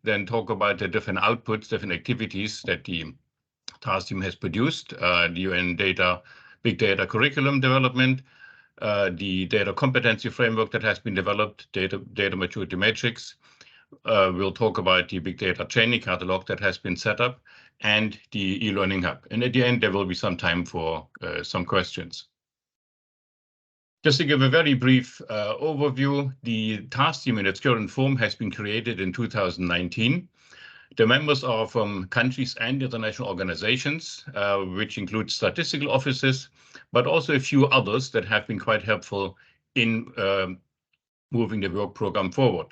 then talk about the different outputs, different activities that the task team has produced, the UN big data curriculum development, the data competency framework that has been developed, data maturity matrix. We'll talk about the big data training catalog that has been set up and the e-learning hub. And at the end, there will be some time for some questions. Just to give a very brief overview, the task team in its current form has been created in 2019. The members are from countries and international organizations, which include statistical offices, but also a few others that have been quite helpful in moving the work program forward.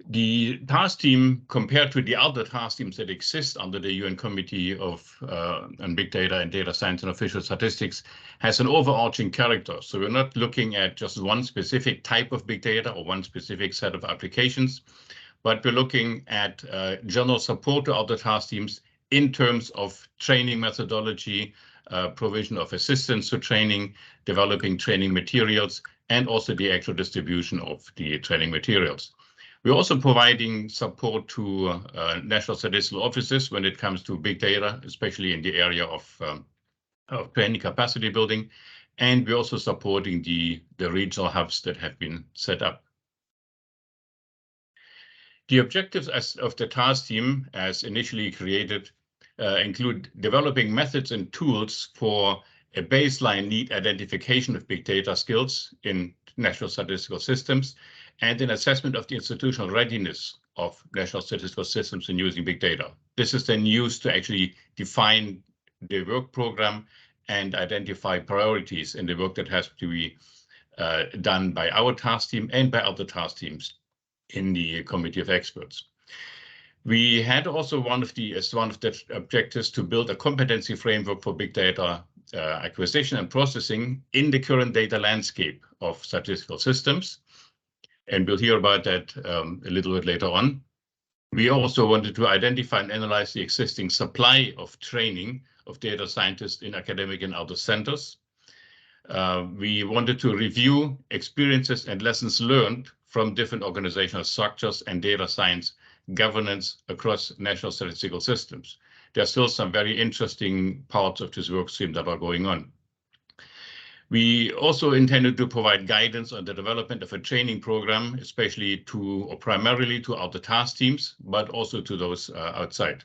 The task team, compared to the other task teams that exist under the UN Committee on Big Data and Data Science and Official Statistics, has an overarching character. So we're not looking at just one specific type of big data or one specific set of applications, but we're looking at general support to other task teams in terms of training methodology, provision of assistance to training, developing training materials, and also the actual distribution of the training materials. We're also providing support to national statistical offices when it comes to big data, especially in the area of training capacity building. And we're also supporting the regional hubs that have been set up. The objectives of the task team, as initially created, include developing methods and tools for a baseline need identification of big data skills in national statistical systems, and an assessment of the institutional readiness of national statistical systems in using big data. This is then used to actually define the work program and identify priorities in the work that has to be done by our task team and by other task teams in the committee of experts. We had also one of the objectives to build a competency framework for big data acquisition and processing in the current data landscape of statistical systems. And we'll hear about that a little bit later on. We also wanted to identify and analyze the existing supply of training of data scientists in academic and other centers. We wanted to review experiences and lessons learned from different organizational structures and data science governance across national statistical systems. There are still some very interesting parts of this work stream that are going on. We also intended to provide guidance on the development of a training program, especially to or primarily to other task teams, but also to those outside.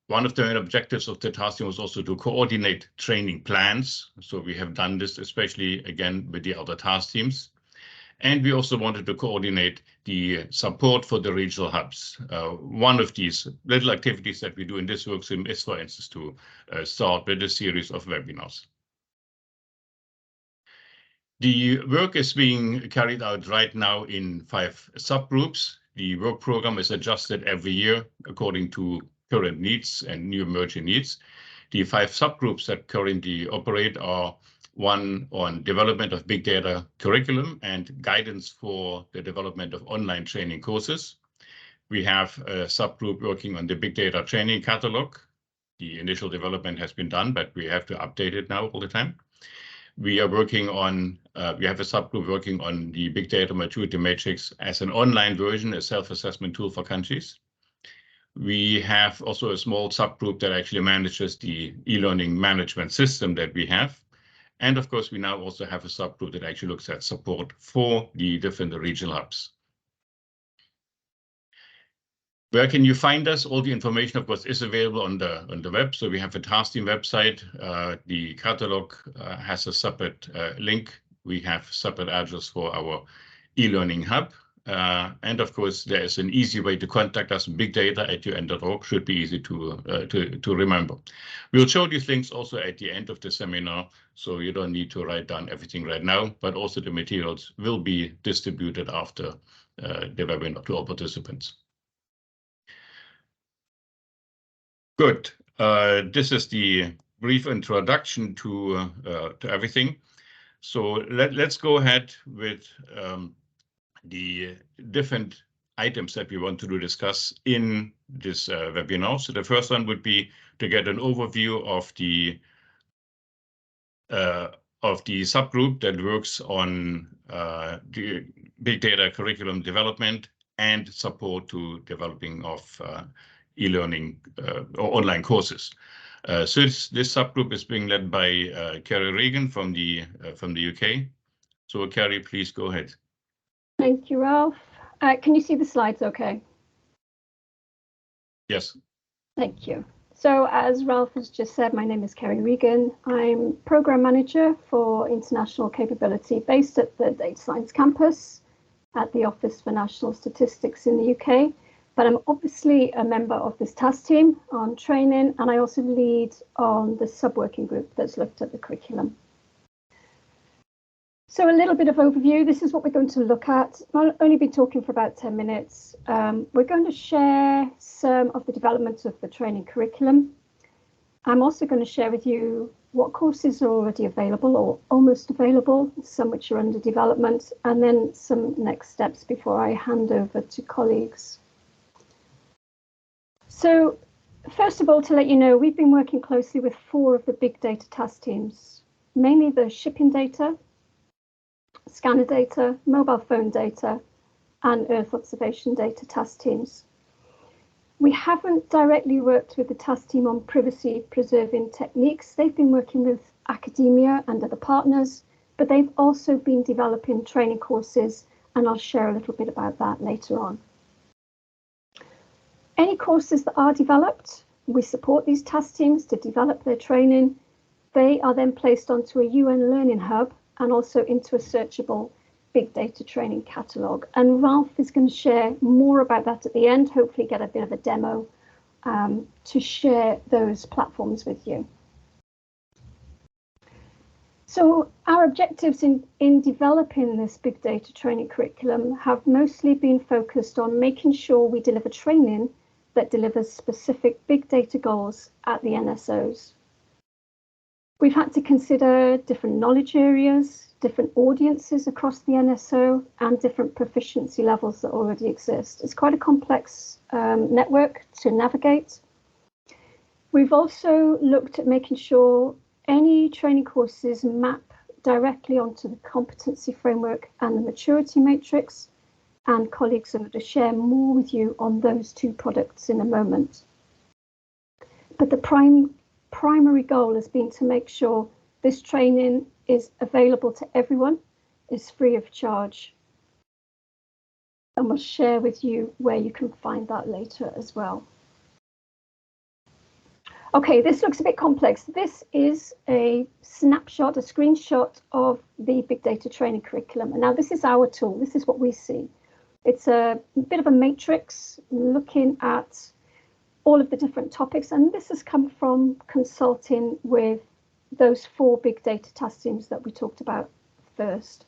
One of the main objectives of the task team was also to coordinate training plans. So we have done this, especially again with the other task teams. And we also wanted to coordinate the support for the regional hubs. One of these little activities that we do in this work stream is, for instance, to start with a series of webinars. The work is being carried out right now in 5 subgroups. The work program is adjusted every year according to current needs and new emerging needs. The 5 subgroups that currently operate are: one on development of big data curriculum and guidance for the development of online training courses. We have a subgroup working on the big data training catalog. The initial development has been done, but we have to update it now all the time. We are working on, we have a subgroup working on the big data maturity matrix as an online version, a self-assessment tool for countries. We have also a small subgroup that actually manages the e-learning management system that we have. And of course, we now also have a subgroup that actually looks at support for the different regional hubs. Where can you find us? All the information, of course, is available on the web. So we have a task team website. The catalog has a separate link. We have separate address for our e-learning hub. And of course, there is an easy way to contact us. bigdata@un.org should be easy to remember. We'll show these links also at the end of the seminar, so you don't need to write down everything right now, but also the materials will be distributed after the webinar to all participants. Good. This is the brief introduction to everything. So let's go ahead with the different items that we want to discuss in this webinar. So the first one would be to get an overview of the subgroup that works on the big data curriculum development and support to developing of e-learning or online courses. So this subgroup is being led by Kerry Regan from the UK. So Kerry, please go ahead. Thank you, Ralph. Can you see the slides okay? Yes. Thank you. So as Ralph has just said, my name is Kerry Regan. I'm Program Manager for International Capability based at the Data Science Campus at the Office for National Statistics in the UK. But I'm obviously a member of this task team on training, and I also lead on the sub-working group that's looked at the curriculum. So a little bit of overview. This is what we're going to look at. I'll only be talking for about 10 minutes. We're going to share some of the developments of the training curriculum. I'm also going to share with you what courses are already available or almost available, some which are under development, and then some next steps before I hand over to colleagues. So first of all, to let you know, we've been working closely with 4 of the big data task teams, mainly the shipping data, scanner data, mobile phone data, and Earth observation data task teams. We haven't directly worked with the task team on privacy preserving techniques. They've been working with academia and other partners, but they've also been developing training courses, and I'll share a little bit about that later on. Any courses that are developed, we support these task teams to develop their training. They are then placed onto a UN Learning Hub and also into a searchable big data training catalogue. And Ralph is going to share more about that at the end, hopefully get a bit of a demo to share those platforms with you. So our objectives in developing this big data training curriculum have mostly been focused on making sure we deliver training that delivers specific big data goals at the NSOs. We've had to consider different knowledge areas, different audiences across the NSO, and different proficiency levels that already exist. It's quite a complex network to navigate. We've also looked at making sure any training courses map directly onto the competency framework and the maturity matrix, and colleagues are going to share more with you on those 2 products in a moment. But the primary goal has been to make sure this training is available to everyone, is free of charge. And we'll share with you where you can find that later as well. Okay, this looks a bit complex. This is a snapshot, a screenshot of the big data training curriculum. And now this is our tool. This is what we see. It's a bit of a matrix looking at all of the different topics. And this has come from consulting with those 4 big data task teams that we talked about first.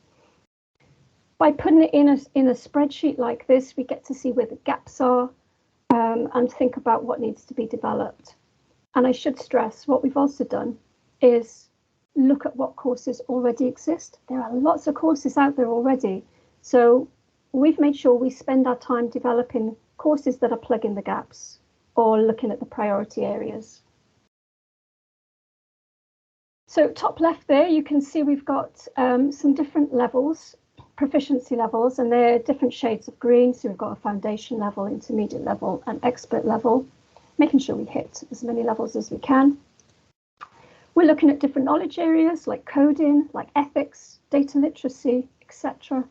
By putting it in a spreadsheet like this, we get to see where the gaps are and think about what needs to be developed. And I should stress, what we've also done is look at what courses already exist. There are lots of courses out there already. So we've made sure we spend our time developing courses that are plugging the gaps or looking at the priority areas. So top left there, you can see we've got some different levels, proficiency levels, and they're different shades of green. So we've got a foundation level, intermediate level, and expert level, making sure we hit as many levels as we can. We're looking at different knowledge areas like coding, like ethics, data literacy, etc.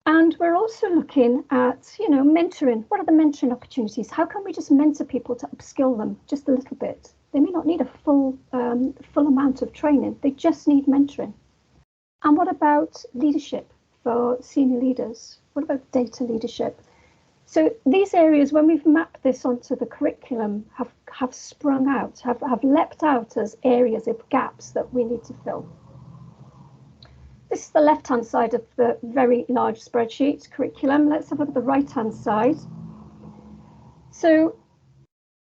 And we're also looking at, mentoring. What are the mentoring opportunities? How can we just mentor people to upskill them just a little bit? They may not need a full amount of training. They just need mentoring. And what about leadership for senior leaders? What about data leadership? So these areas, when we've mapped this onto the curriculum, have sprung out, have leapt out as areas of gaps that we need to fill. This is the left-hand side of the very large spreadsheet curriculum. Let's have a look at the right-hand side. So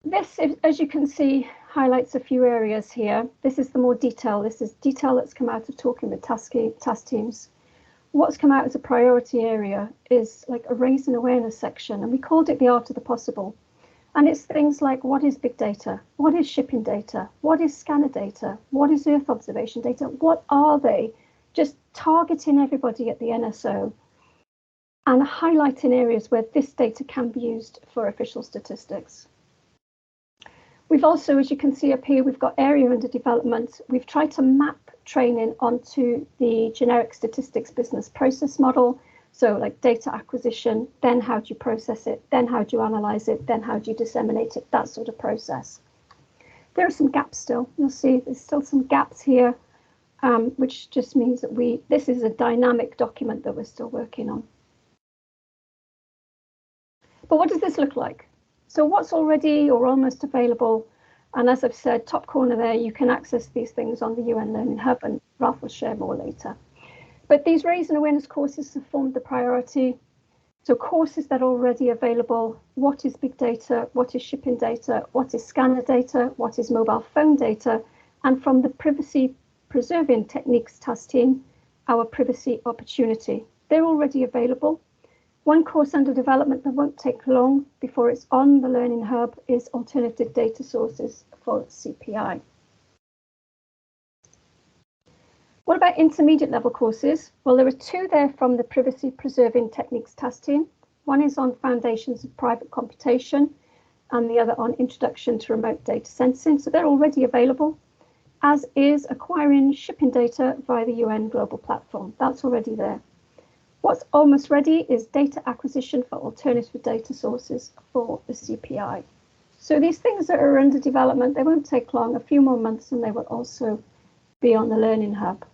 this, as you can see, highlights a few areas here. This is the more detail. This is detail that's come out of talking with task teams. What's come out as a priority area is like a raising awareness section, and we called it the art of the possible. And it's things like, what is big data? What is shipping data? What is scanner data? What is Earth observation data? What are they? Just targeting everybody at the NSO and highlighting areas where this data can be used for official statistics. We've also, as you can see up here, we've got area under development. We've tried to map training onto the generic statistics business process model. So like data acquisition, then how do you process it, then how do you analyze it, then how do you disseminate it, that sort of process. There are some gaps still. You'll see there's still some gaps here, which just means that this is a dynamic document that we're still working on. But what does this look like? So what's already or almost available? And as I've said, top corner there, you can access these things on the UN Learning Hub, and Ralph will share more later. But these raise and awareness courses have formed the priority. So courses that are already available: what is big data, what is shipping data, what is scanner data, what is mobile phone data, and from the privacy preserving techniques task team, our privacy opportunity. They're already available. One course under development that won't take long before it's on the Learning Hub is alternative data sources for CPI. What about intermediate level courses? Well, there are two there from the Privacy Preserving Techniques task team. One is on Foundations of Private Computation and the other on Introduction to Remote Data Sensing. So they're already available, as is Acquiring Shipping Data via the UN Global Platform. That's already there. What's almost ready is data acquisition for alternative data sources for the CPI. So these things that are under development, they won't take long, a few more months, and they will also be on the Learning Hub.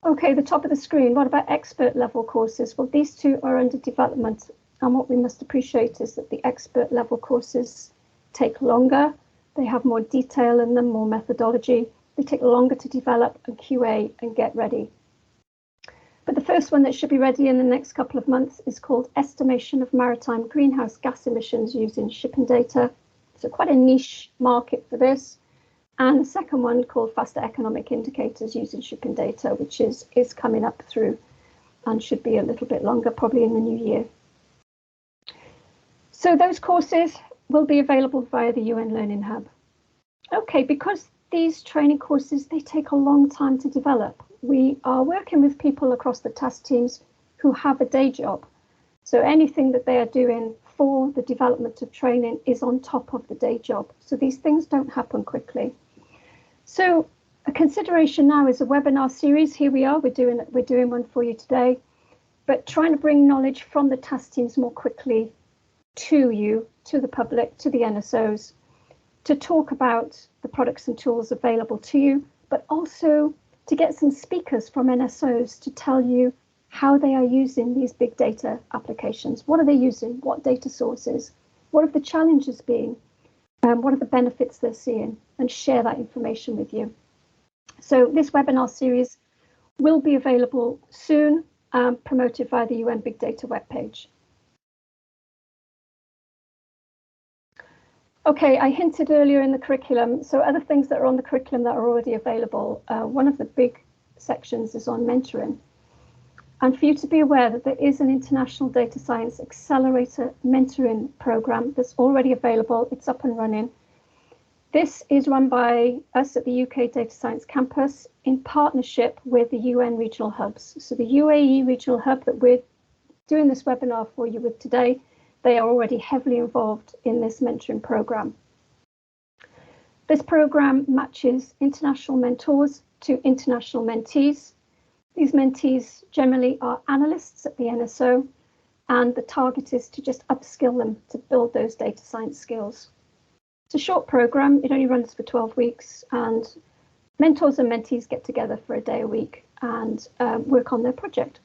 Okay, the top of the screen, what about expert level courses? Well, these two are under development, and what we must appreciate is that the expert level courses take longer. They have more detail in them, more methodology. They take longer to develop and QA and get ready. But the first one that should be ready in the next couple of months is called Estimation of Maritime Greenhouse Gas Emissions Using Shipping Data. So quite a niche market for this. And the second one called Faster Economic Indicators Using Shipping Data, which is coming up through and should be a little bit longer, probably in the new year. So those courses will be available via the UN Learning Hub. Okay, because these training courses, they take a long time to develop. We are working with people across the task teams who have a day job. So anything that they are doing for the development of training is on top of the day job. So these things don't happen quickly. So a consideration now is a webinar series. Here we are, we're doing one for you today, but trying to bring knowledge from the task teams more quickly to you, to the public, to the NSOs, to talk about the products and tools available to you, but also to get some speakers from NSOs to tell you how they are using these big data applications. What are they using? What data sources? What have the challenges been? What are the benefits they're seeing? And share that information with you. So this webinar series will be available soon, promoted via the UN Big Data webpage. Okay, I hinted earlier in the curriculum, so other things that are on the curriculum that are already available, one of the big sections is on mentoring. And for you to be aware that there is an International Data Science Accelerator mentoring program that's already available, it's up and running. This is run by us at the UK Data Science Campus in partnership with the UN Regional Hubs. So the UAE Regional Hub that we're doing this webinar for you with today, they are already heavily involved in this mentoring program. This program matches international mentors to international mentees. These mentees generally are analysts at the NSO, and the target is to just upskill them to build those data science skills. It's a short program, it only runs for 12 weeks, and mentors and mentees get together for a day a week and work on their project.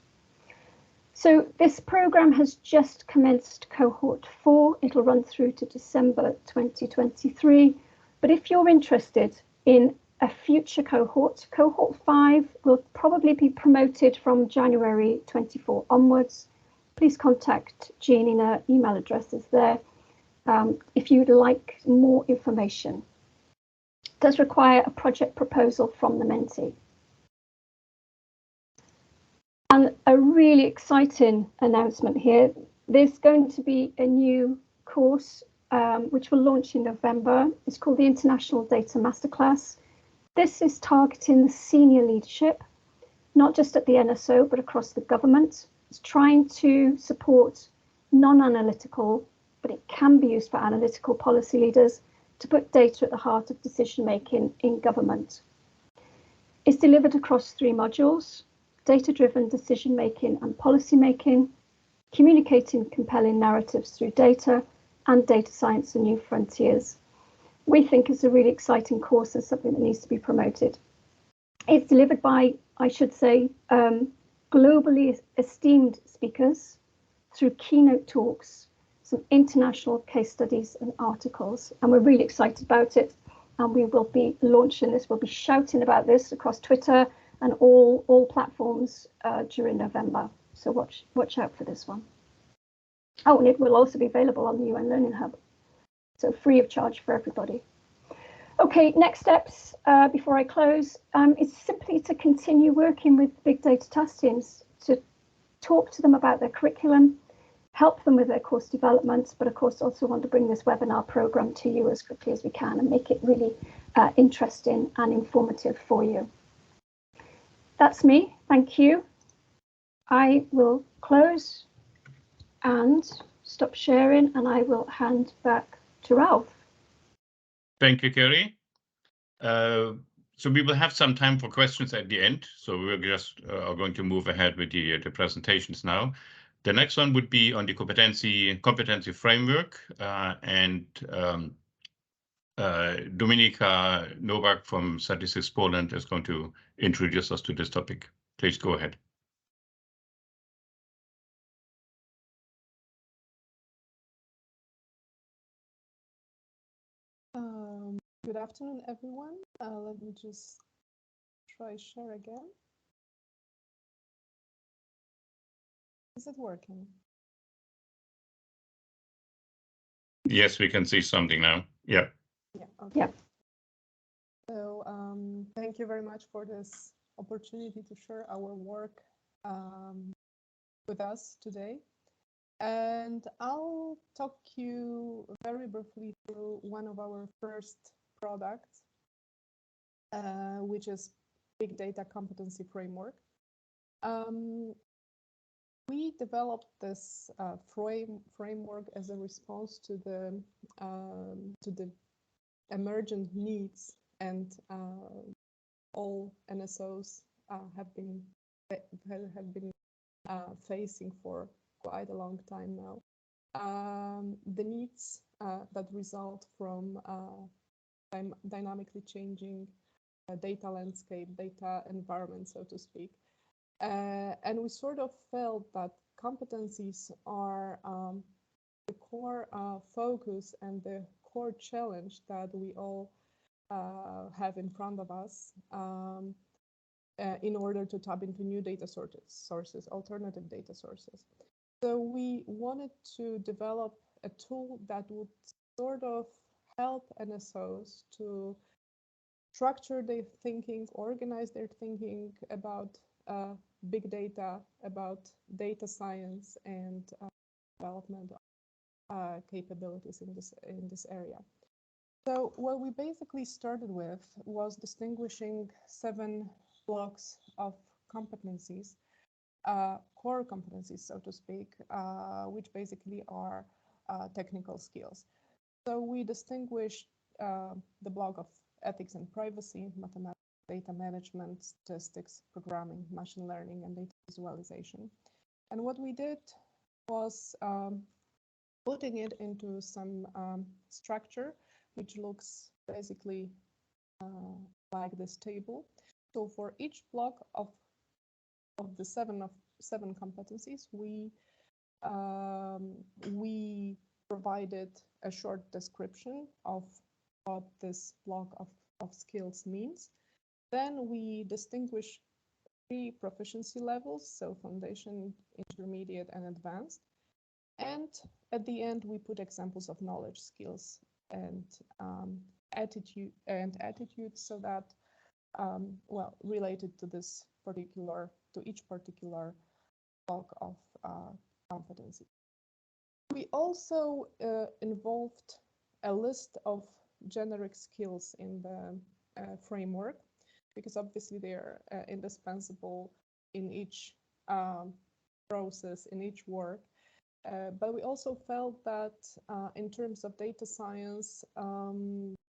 So this program has just commenced cohort 4. It'll run through to December 2023. But if you're interested in a future cohort, cohort 5 will probably be promoted from January 24 onwards. Please contact Jean, her email address is there. If you'd like more information. It does require a project proposal from the mentee. And a really exciting announcement here. There's going to be a new course which will launch in November. It's called the International Data Masterclass. This is targeting the senior leadership. not just at the NSO, but across the government. It's trying to support non-analytical, but it can be used for analytical policy leaders to put data at the heart of decision-making in government. It's delivered across 3 modules: data-driven decision-making and policy-making, communicating compelling narratives through data, and data science and new frontiers. We think it's a really exciting course and something that needs to be promoted. It's delivered by, I should say, globally esteemed speakers through keynote talks, some international case studies and articles, and we're really excited about it. And we will be launching this, we'll be shouting about this across Twitter and all platforms during November. So watch out for this one. Oh, and it will also be available on the UN Learning Hub, so free of charge for everybody. Okay, next steps before I close is simply to continue working with big data task teams to talk to them about their curriculum, help them with their course development, but of course also want to bring this webinar program to you as quickly as we can and make it really interesting and informative for you. That's me, thank you. I will close and stop sharing, and I will hand back to Ralph. Thank you, Kerry. So we will have some time for questions at the end. So we're just are going to move ahead with the presentations now. The next one would be on the competency framework, and Dominika Nowak from Statistics Poland is going to introduce us to this topic. Please go ahead. Good afternoon, everyone. Let me just try share again. Is it working? Yes, we can see something now. Yeah. Yeah. Okay. Yeah. So thank you very much for this opportunity to share our work with us today. And I'll talk you very briefly through one of our first products, which is Big Data Competency Framework. We developed this framework as a response to the emergent needs, and all NSOs have been facing for quite a long time now. The needs that result from dynamically changing data landscape, data environment, so to speak. And we sort of felt that competencies are the core focus and the core challenge that we all have in front of us in order to tap into new data sources, alternative data sources. So we wanted to develop a tool that would sort of help NSOs to structure their thinking, organize their thinking about big data, about data science, and development capabilities in this area. So what we basically started with was distinguishing 7 blocks of competencies, core competencies, so to speak, which basically are technical skills. So we distinguished the block of ethics and privacy, mathematics, data management, statistics, programming, machine learning, and data visualization. And what we did was putting it into some structure, which looks basically like this table. So for each block of the seven competencies, we provided a short description of what this block of skills means. Then we distinguish 3 proficiency levels, so foundation, intermediate, and advanced. And at the end, we put examples of knowledge, skills, and attitude, so that well, related to this particular, to each particular block of competency. We also involved a list of generic skills in the framework, because obviously they are indispensable in each process, in each work. But we also felt that in terms of data science,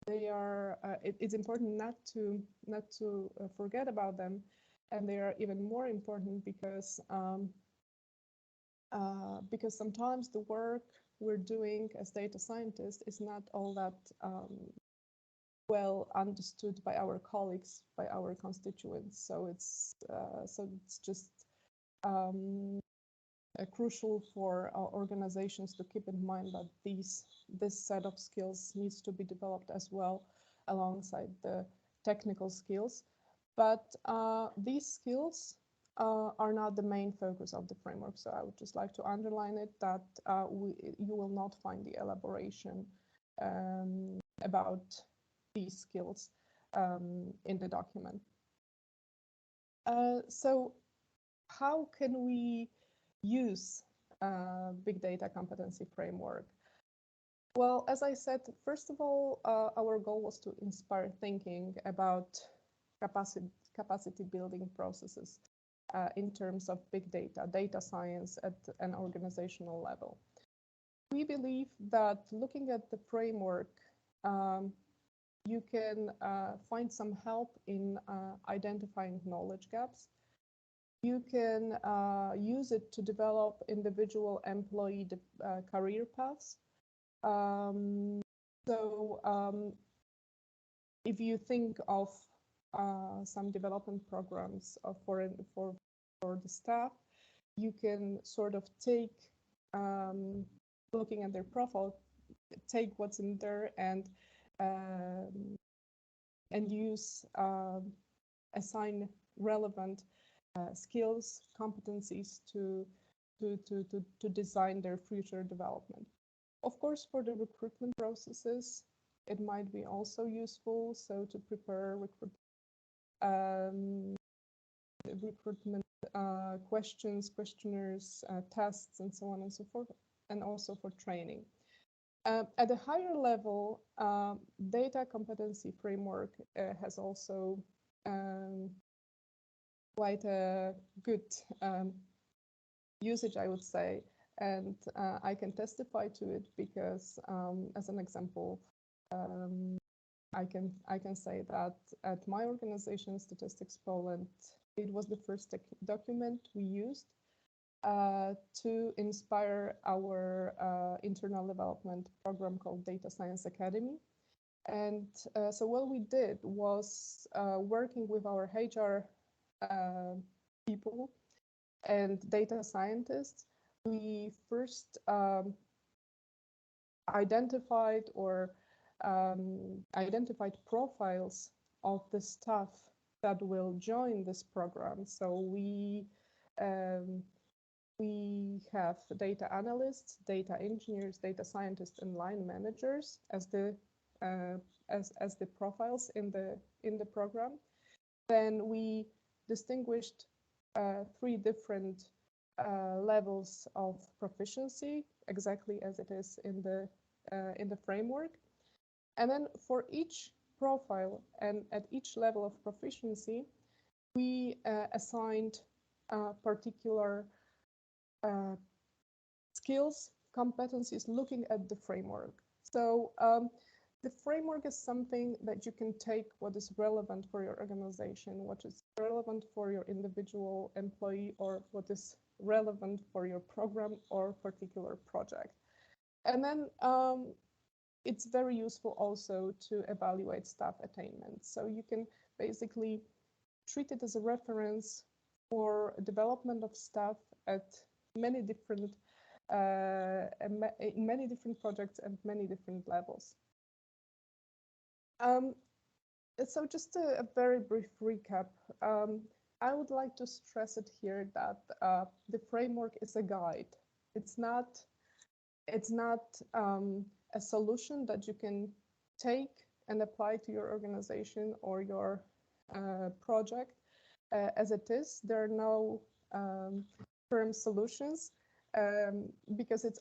it's important not to forget about them, and they are even more important because sometimes the work we're doing as data scientists is not all that well understood by our colleagues, by our constituents. So it's just crucial for our organizations to keep in mind that this set of skills needs to be developed as well alongside the technical skills. But these skills are not the main focus of the framework. So I would just like to underline it that you will not find the elaboration about these skills in the document. So how can we use big data competency framework? Well, as I said, first of all, our goal was to inspire thinking about capacity building processes in terms of big data science at an organizational level. We believe that looking at the framework, you can find some help in identifying knowledge gaps. You can use it to develop individual employee career paths. If you think of some development programs for the staff, you can sort of take, looking at their profile, take what's in there and use assign relevant skills, competencies to design their future development. Of course, for the recruitment processes, it might be also useful. So to prepare recruitment questions, questionnaires, tests, and so on and so forth, and also for training. At a higher level, data competency framework has also quite a good usage, I would say, and I can testify to it because, as an example, I can say that at my organization, Statistics Poland, it was the first document we used to inspire our internal development program called Data Science Academy. And so what we did was working with our HR people and data scientists, we first identified profiles of the staff that will join this program. So we have data analysts, data engineers, data scientists, and line managers as the profiles in the program. Then we distinguished 3 different levels of proficiency, exactly as it is in the framework. And then for each profile and at each level of proficiency, we assigned particular skills, competencies, looking at the framework. So the framework is something that you can take what is relevant for your organization, what is relevant for your individual employee, or what is relevant for your program or particular project. And then it's very useful also to evaluate staff attainment. So you can basically treat it as a reference for development of staff at many different in many different projects and many different levels. So just a very brief recap. I would like to stress it here that the framework is a guide. It's not a solution that you can take and apply to your organization or your project as it is. There are no firm solutions because it's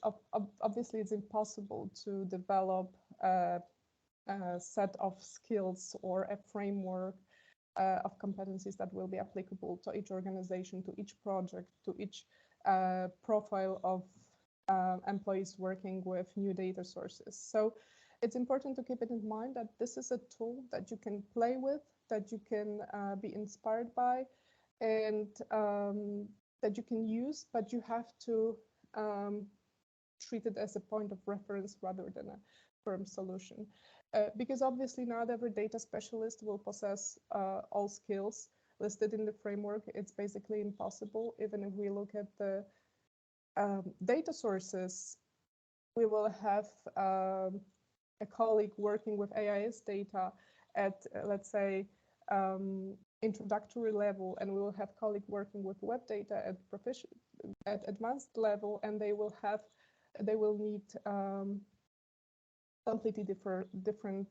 obviously it's impossible to develop a set of skills or a framework of competencies that will be applicable to each organization, to each project, to each profile of employees working with new data sources. So it's important to keep it in mind that this is a tool that you can play with, that you can be inspired by, and that you can use, but you have to treat it as a point of reference rather than a firm solution. Because obviously not every data specialist will possess all skills listed in the framework. It's basically impossible. Even if we look at the data sources, we will have a colleague working with AIS data at, let's say, introductory level, and we will have colleague working with web data at advanced level, and they will need completely different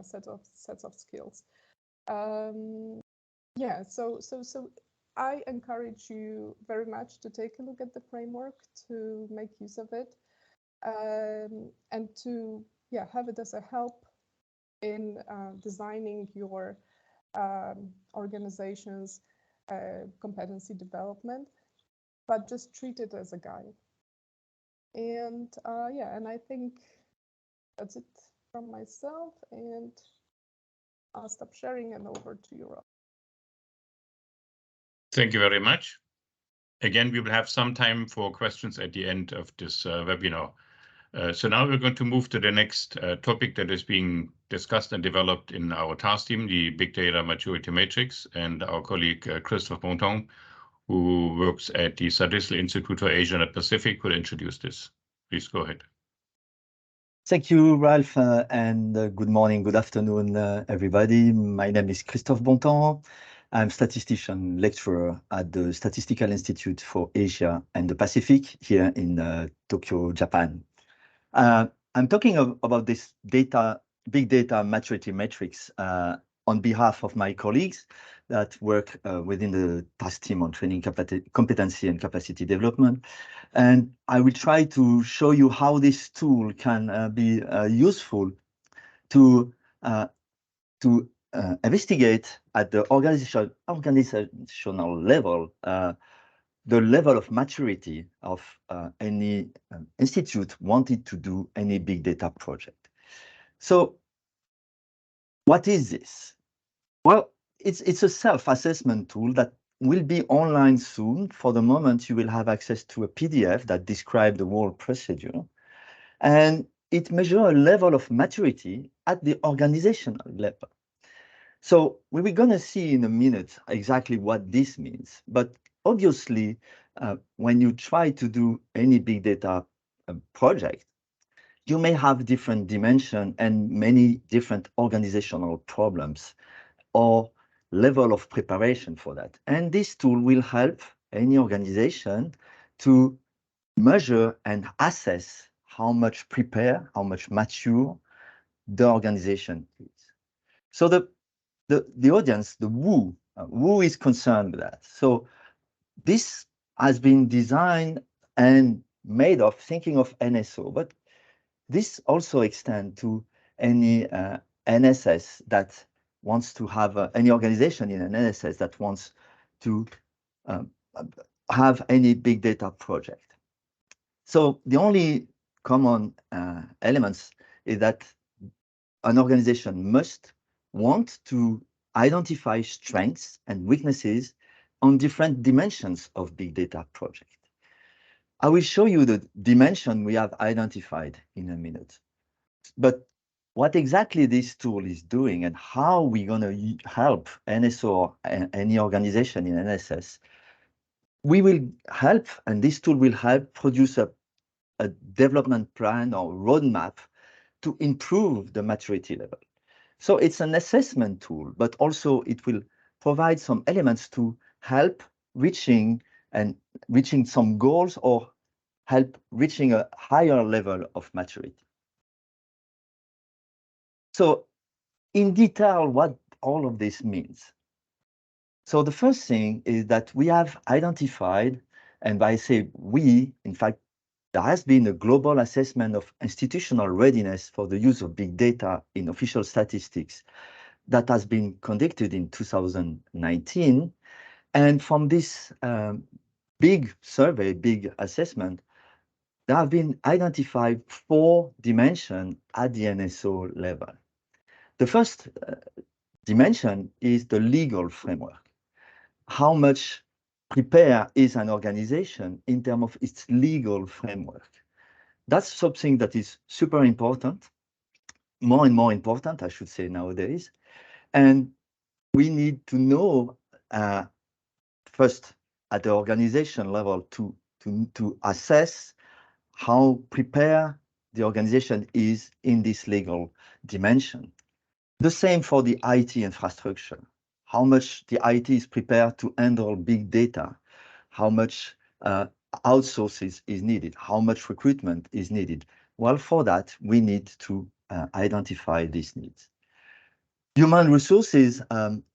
sets of skills. Yeah, so I encourage you very much to take a look at the framework, to make use of it, and to have it as a help in designing your organization's competency development, but just treat it as a guide. And and I think that's it from myself, and I'll stop sharing and over to you, Rob. Thank you very much. Again, we will have some time for questions at the end of this webinar. So now we're going to move to the next topic that is being discussed and developed in our task team, the Big Data Maturity Matrix, and our colleague Christophe Bontemps, who works at the Statistical Institute for Asia and the Pacific, will introduce this. Please go ahead. Thank you, Ralph, and good morning, good afternoon, everybody. My name is Christophe Bontemps. I'm statistician lecturer at the Statistical Institute for Asia and the Pacific here in Tokyo, Japan. I'm talking about this big data maturity matrix on behalf of my colleagues that work within the task team on training competency and capacity development. And I will try to show you how this tool can be useful to investigate at the organizational level the level of maturity of any institute wanted to do any big data project. So what is this? Well, it's a self-assessment tool that will be online soon. For the moment, you will have access to a PDF that describes the whole procedure. And it measures a level of maturity at the organizational level. So we were going to see in a minute exactly what this means. But obviously, when you try to do any big data project, you may have different dimensions and many different organizational problems or level of preparation for that. And this tool will help any organization to measure and assess how much prepared, how much mature the organization is. So the audience, who is concerned with that? So this has been designed and made of thinking of NSO, but this also extends to any NSS that wants to have any organization in an NSS that wants to have any big data project. So the only common elements is that an organization must want to identify strengths and weaknesses on different dimensions of big data project. I will show you the dimension we have identified in a minute. But what exactly this tool is doing and how we're going to help NSO or any organization in NSS, we will help, and this tool will help produce a development plan or roadmap to improve the maturity level. So it's an assessment tool, but also it will provide some elements to help reaching some goals or help reaching a higher level of maturity. So in detail, what all of this means. So the first thing is that we have identified, and by say we, in fact, there has been a global assessment of institutional readiness for the use of big data in official statistics that has been conducted in 2019. And from this big survey, big assessment, there have been identified 4 dimensions at the NSO level. The first dimension is the legal framework. How much prepared is an organization in terms of its legal framework? That's something that is super important, more and more important, I should say, nowadays. And we need to know first at the organization level to assess how prepared the organization is in this legal dimension. The same for the IT infrastructure. How much the IT is prepared to handle big data, how much outsources is needed, how much recruitment is needed. Well, for that, we need to identify these needs. Human resources,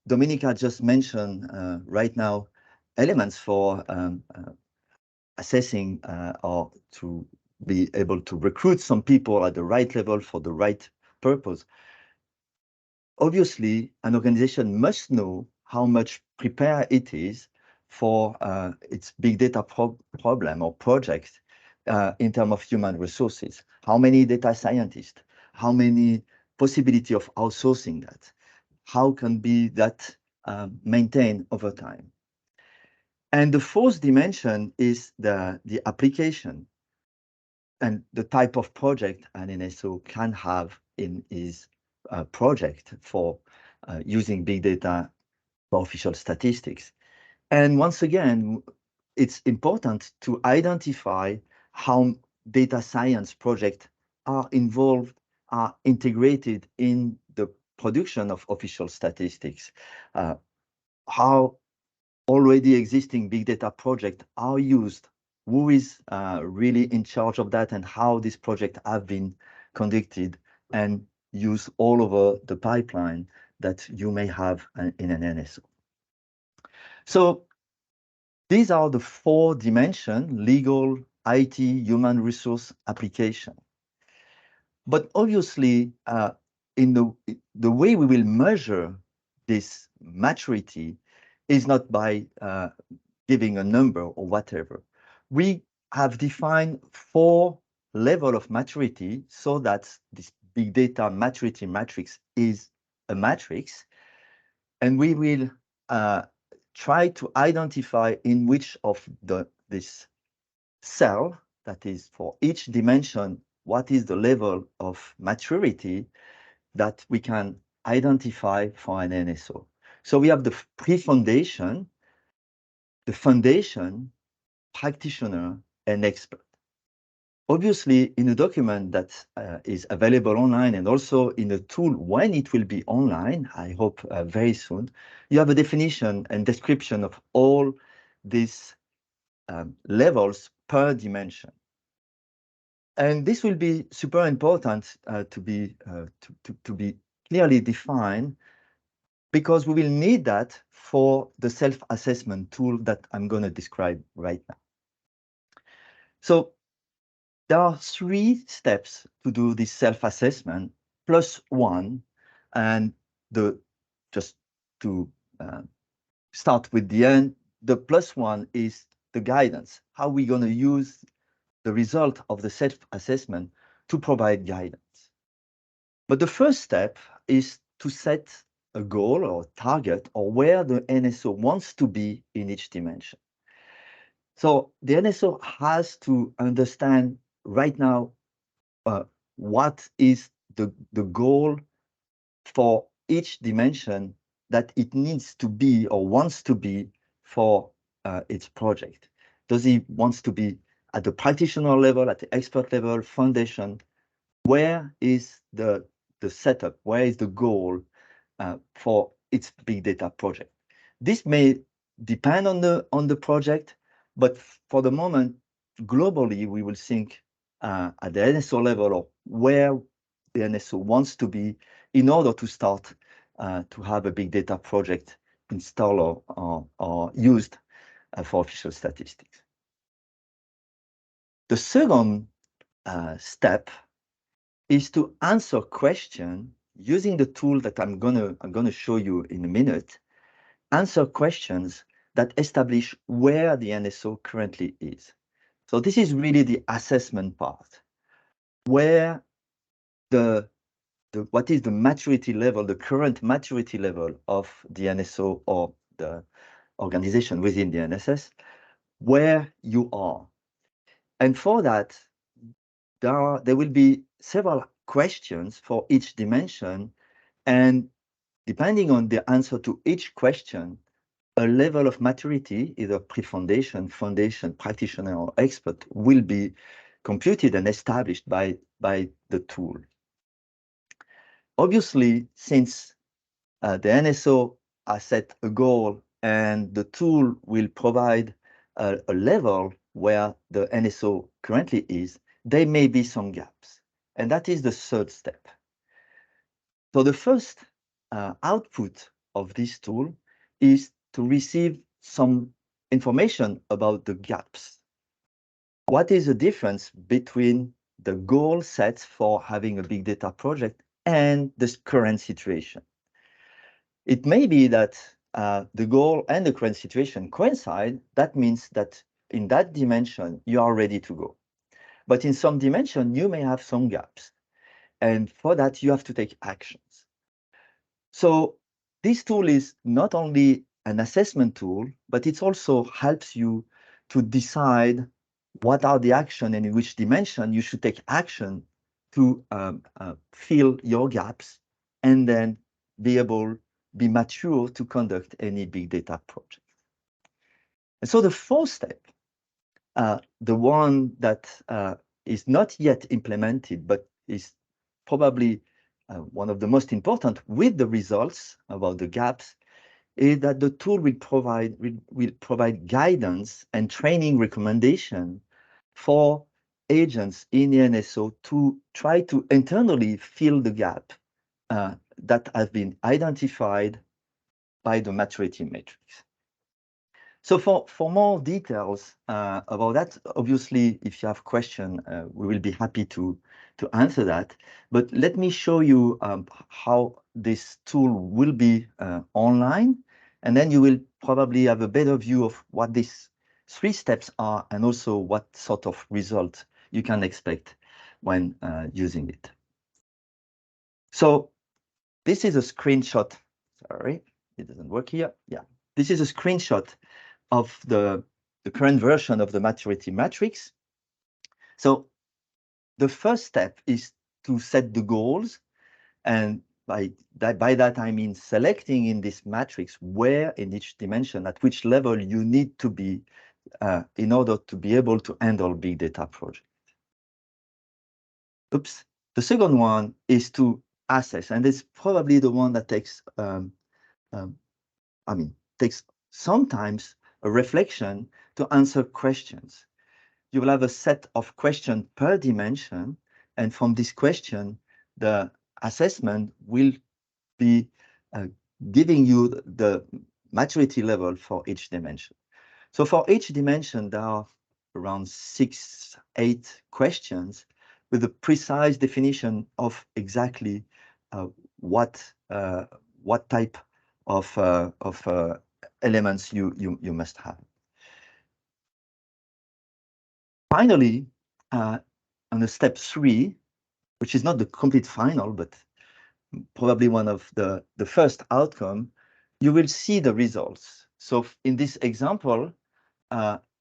Dominica just mentioned right now, elements for assessing or to be able to recruit some people at the right level for the right purpose. Obviously, an organization must know how much prepared it is for its big data problem or project in terms of human resources. How many data scientists? How many possibility of outsourcing that? How can be that maintained over time? And the fourth dimension is the application and the type of project an NSO can have in his project for using big data for official statistics. And once again, it's important to identify how data science projects are involved, are integrated in the production of official statistics, how already existing big data projects are used, who is really in charge of that, and how these projects have been conducted and used all over the pipeline that you may have in an NSO. So these are the 4 dimensions: legal, IT, human resource, application. But obviously, in the way we will measure this maturity is not by giving a number or whatever. We have defined 4 levels of maturity so that this big data maturity matrix is a matrix. And we will try to identify in which of this cell, that is for each dimension, what is the level of maturity that we can identify for an NSO. So we have the pre-foundation, the foundation, practitioner, and expert. Obviously, in a document that is available online and also in a tool when it will be online, I hope very soon, you have a definition and description of all these levels per dimension. And this will be super important to be clearly defined, because we will need that for the self-assessment tool that I'm going to describe right now. So there are 3 steps to do this self-assessment, plus 1, and just to start with the end, the plus 1 is the guidance. How are we going to use the result of the self-assessment to provide guidance? But the first step is to set a goal or target, or where the NSO wants to be in each dimension. So the NSO has to understand right now what is the goal for each dimension that it needs to be or wants to be for its project. Does he wants to be at the practitioner level, at the expert level, foundation? Where is the setup? Where is the goal for its big data project? This may depend on the project, but for the moment, globally, we will think at the NSO level of where the NSO wants to be in order to start to have a big data project installed or used for official statistics. The second step is to answer question using the tool that I'm gonna show you in a minute, answer questions that establish where the NSO currently is. So this is really the assessment part, where what is the maturity level, the current maturity level of the NSO or the organization within the NSS, where you are. And for that, there will be several questions for each dimension, and depending on the answer to each question, a level of maturity, either pre-foundation, foundation, practitioner, or expert, will be computed and established by the tool. Obviously, since the NSO has set a goal and the tool will provide a level where the NSO currently is, there may be some gaps. And that is the third step. So the first output of this tool is to receive some information about the gaps. What is the difference between the goal set for having a big data project and the current situation? It may be that the goal and the current situation coincide. That means that in that dimension, you are ready to go. But in some dimension, you may have some gaps. And for that, you have to take actions. So this tool is not only an assessment tool, but it also helps you to decide what are the action and in which dimension you should take action to fill your gaps and then be mature to conduct any big data project. And so the fourth step, the one that is not yet implemented, but is probably one of the most important with the results about the gaps, is that the tool will provide guidance and training recommendation for agents in the NSO to try to internally fill the gap that has been identified by the maturity matrix. So for more details about that, obviously, if you have questions, we will be happy to answer that. But let me show you how this tool will be online, and then you will probably have a better view of what these 3 steps are and also what sort of result you can expect when using it. So this is a screenshot. Sorry, it doesn't work here. Yeah, this is a screenshot of the current version of the maturity matrix. So the first step is to set the goals. And by that, I mean selecting in this matrix where in each dimension, at which level you need to be in order to be able to handle big data projects. Oops. The second one is to assess, and it's probably the one that takes, takes sometimes a reflection to answer questions. You will have a set of questions per dimension, and from this question, the assessment will be giving you the maturity level for each dimension. So for each dimension, there are around 6, 8 questions with a precise definition of exactly what type of elements you must have. Finally, on the step 3, which is not the complete final, but probably one of the first outcome, you will see the results. So in this example,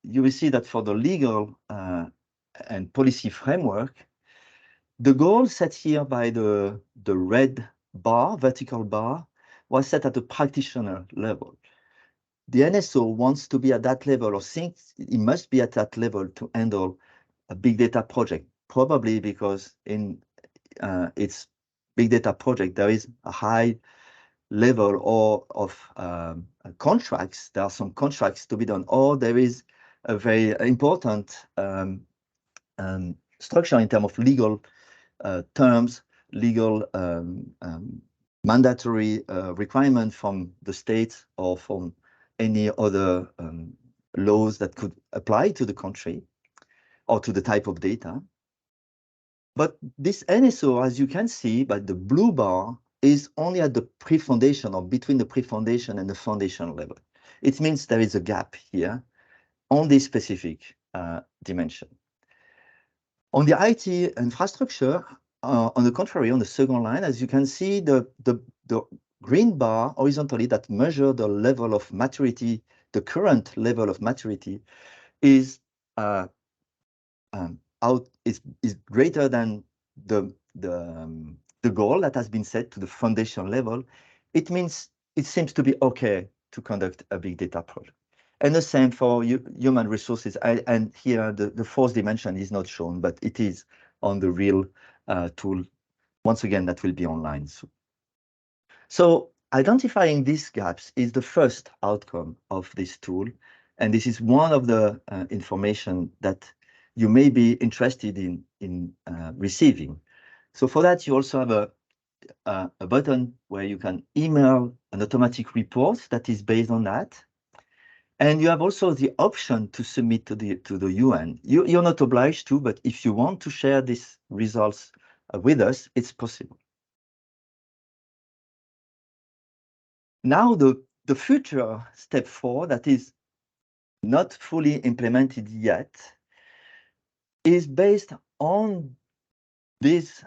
you will see that for the legal and policy framework, the goal set here by the red bar, vertical bar, was set at the practitioner level. The NSO wants to be at that level, or thinks it must be at that level to handle a big data project, probably because in its big data project, there is a high level of contracts. There are some contracts to be done, or there is a very important structure in terms of legal terms, legal mandatory requirement from the state or from any other laws that could apply to the country or to the type of data. But this NSO, as you can see by the blue bar, is only at the pre-foundation or between the pre-foundation and the foundation level. It means there is a gap here on this specific dimension. On the IT infrastructure, on the contrary, on the second line, as you can see, the green bar horizontally that measure the level of maturity, the current level of maturity is greater than the goal that has been set to the foundation level. It means it seems to be okay to conduct a big data project. And the same for human resources. And here the fourth dimension is not shown, but it is on the real tool. Once again, that will be online soon. So identifying these gaps is the first outcome of this tool. And this is one of the information that you may be interested in receiving. So for that, you also have a button where you can email an automatic report that is based on that. And you have also the option to submit to the UN. You're not obliged to, but if you want to share these results with us, it's possible. Now the future step 4 that is not fully implemented yet is based on these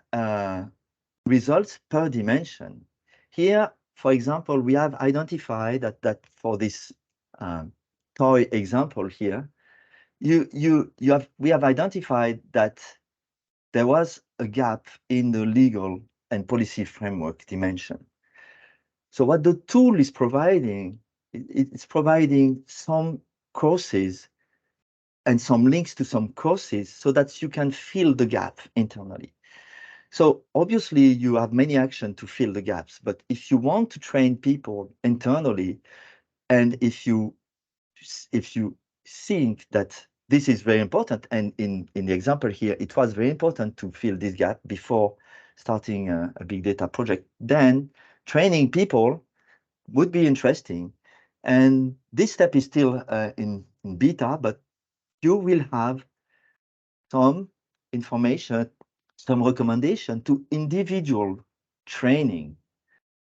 results per dimension. Here, for example, we have identified that for this toy example here, we have identified that there was a gap in the legal and policy framework dimension. So what the tool is providing, it's providing some courses and some links to some courses so that you can fill the gap internally. So obviously you have many actions to fill the gaps, but if you want to train people internally, and if you think that this is very important, and in the example here, it was very important to fill this gap before starting a big data project, then training people would be interesting. And this step is still in beta, but you will have some information, some recommendation to individual training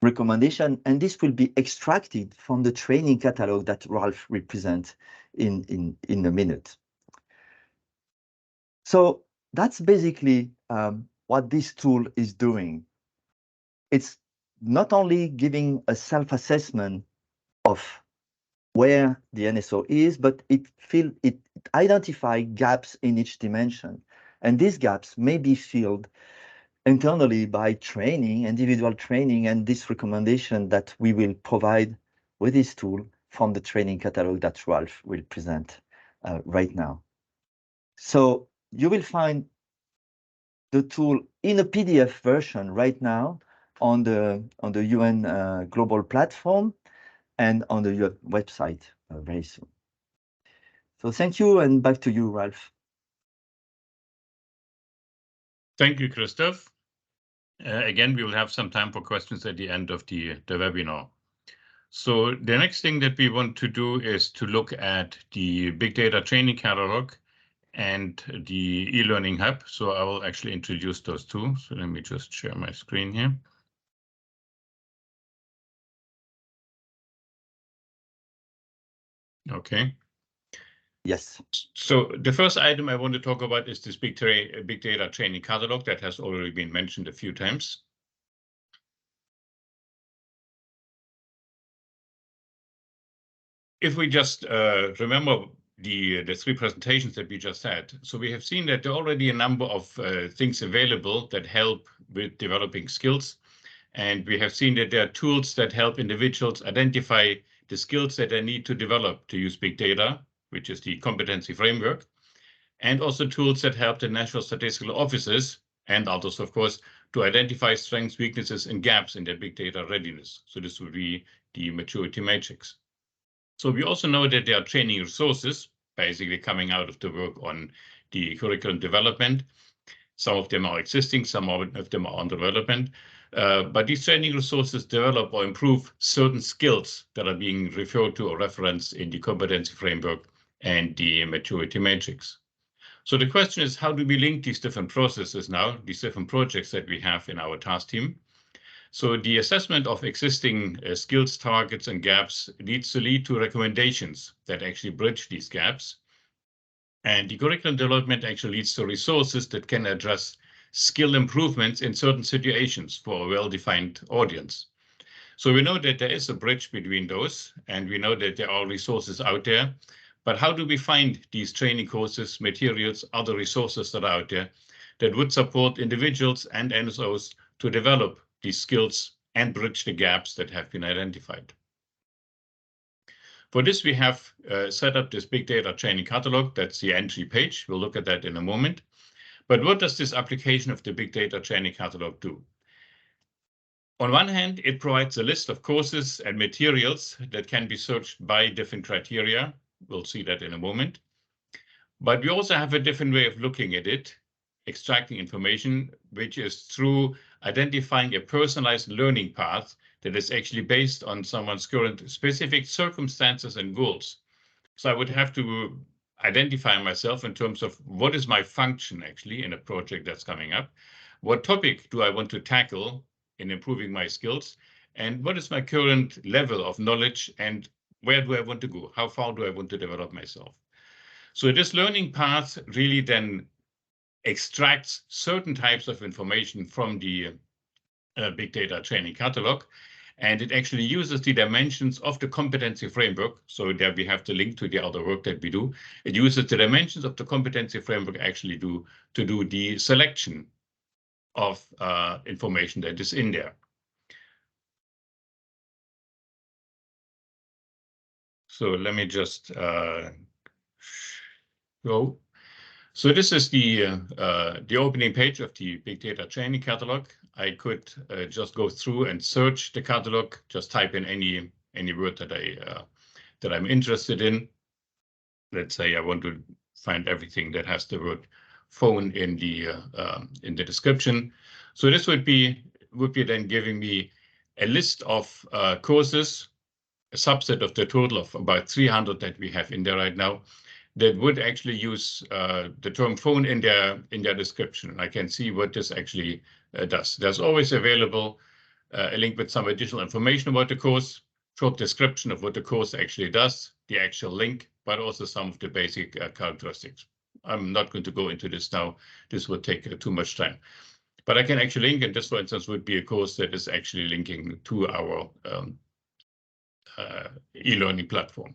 recommendation, and this will be extracted from the training catalog that Ralph represents in a minute. So that's basically what this tool is doing. It's not only giving a self-assessment of where the NSO is, but it identifies gaps in each dimension. And these gaps may be filled internally by training, individual training, and this recommendation that we will provide with this tool from the training catalog that Ralph will present right now. So you will find the tool in a PDF version right now on the UN global platform and on the UN website very soon. So thank you, and back to you, Ralph. Thank you, Christophe. Again, we will have some time for questions at the end of the webinar. So the next thing that we want to do is to look at the Big Data Training Catalog and the e-learning hub. So I will actually introduce those two. So let me just share my screen here. Okay. Yes. So the first item I want to talk about is this Big Data Training Catalog that has already been mentioned a few times. If we just remember the three presentations that we just had, so we have seen that there are already a number of things available that help with developing skills. And we have seen that there are tools that help individuals identify the skills that they need to develop to use big data, which is the competency framework, and also tools that help the national statistical offices and others, of course, to identify strengths, weaknesses, and gaps in their big data readiness. So this would be the maturity matrix. So we also know that there are training resources basically coming out of the work on the curriculum development. Some of them are existing, some of them are under development. But these training resources develop or improve certain skills that are being referred to or referenced in the competency framework and the maturity matrix. So the question is, how do we link these different processes now, these different projects that we have in our task team? So the assessment of existing skills, targets, and gaps needs to lead to recommendations that actually bridge these gaps. And the curriculum development actually leads to resources that can address skill improvements in certain situations for a well-defined audience. So we know that there is a bridge between those, and we know that there are resources out there. But how do we find these training courses, materials, other resources that are out there that would support individuals and NSOs to develop these skills and bridge the gaps that have been identified? For this, we have set up this big data training catalog. That's the entry page. We'll look at that in a moment. But what does this application of the big data training catalog do? On one hand, it provides a list of courses and materials that can be searched by different criteria. We'll see that in a moment. But we also have a different way of looking at it, extracting information, which is through identifying a personalized learning path that is actually based on someone's current specific circumstances and goals. So I would have to identify myself in terms of what is my function actually in a project that's coming up. What topic do I want to tackle in improving my skills? And what is my current level of knowledge and where do I want to go? How far do I want to develop myself? So this learning path really then extracts certain types of information from the big data training catalog, and it actually uses the dimensions of the competency framework. So there we have the link to the other work that we do. It uses the dimensions of the competency framework actually to do the selection of information that is in there. So let me just go. So this is the opening page of the Big Data Training Catalog. I could just go through and search the catalog, just type in any word that I'm interested in. Let's say I want to find everything that has the word phone in the description. So this would be then giving me a list of courses, a subset of the total of about 300 that we have in there right now, that would actually use the term phone in their description. I can see what this actually does. There's always available a link with some additional information about the course, short description of what the course actually does, the actual link, but also some of the basic characteristics. I'm not going to go into this now. This would take too much time. But I can actually link, and this, for instance, would be a course that is actually linking to our e-learning platform.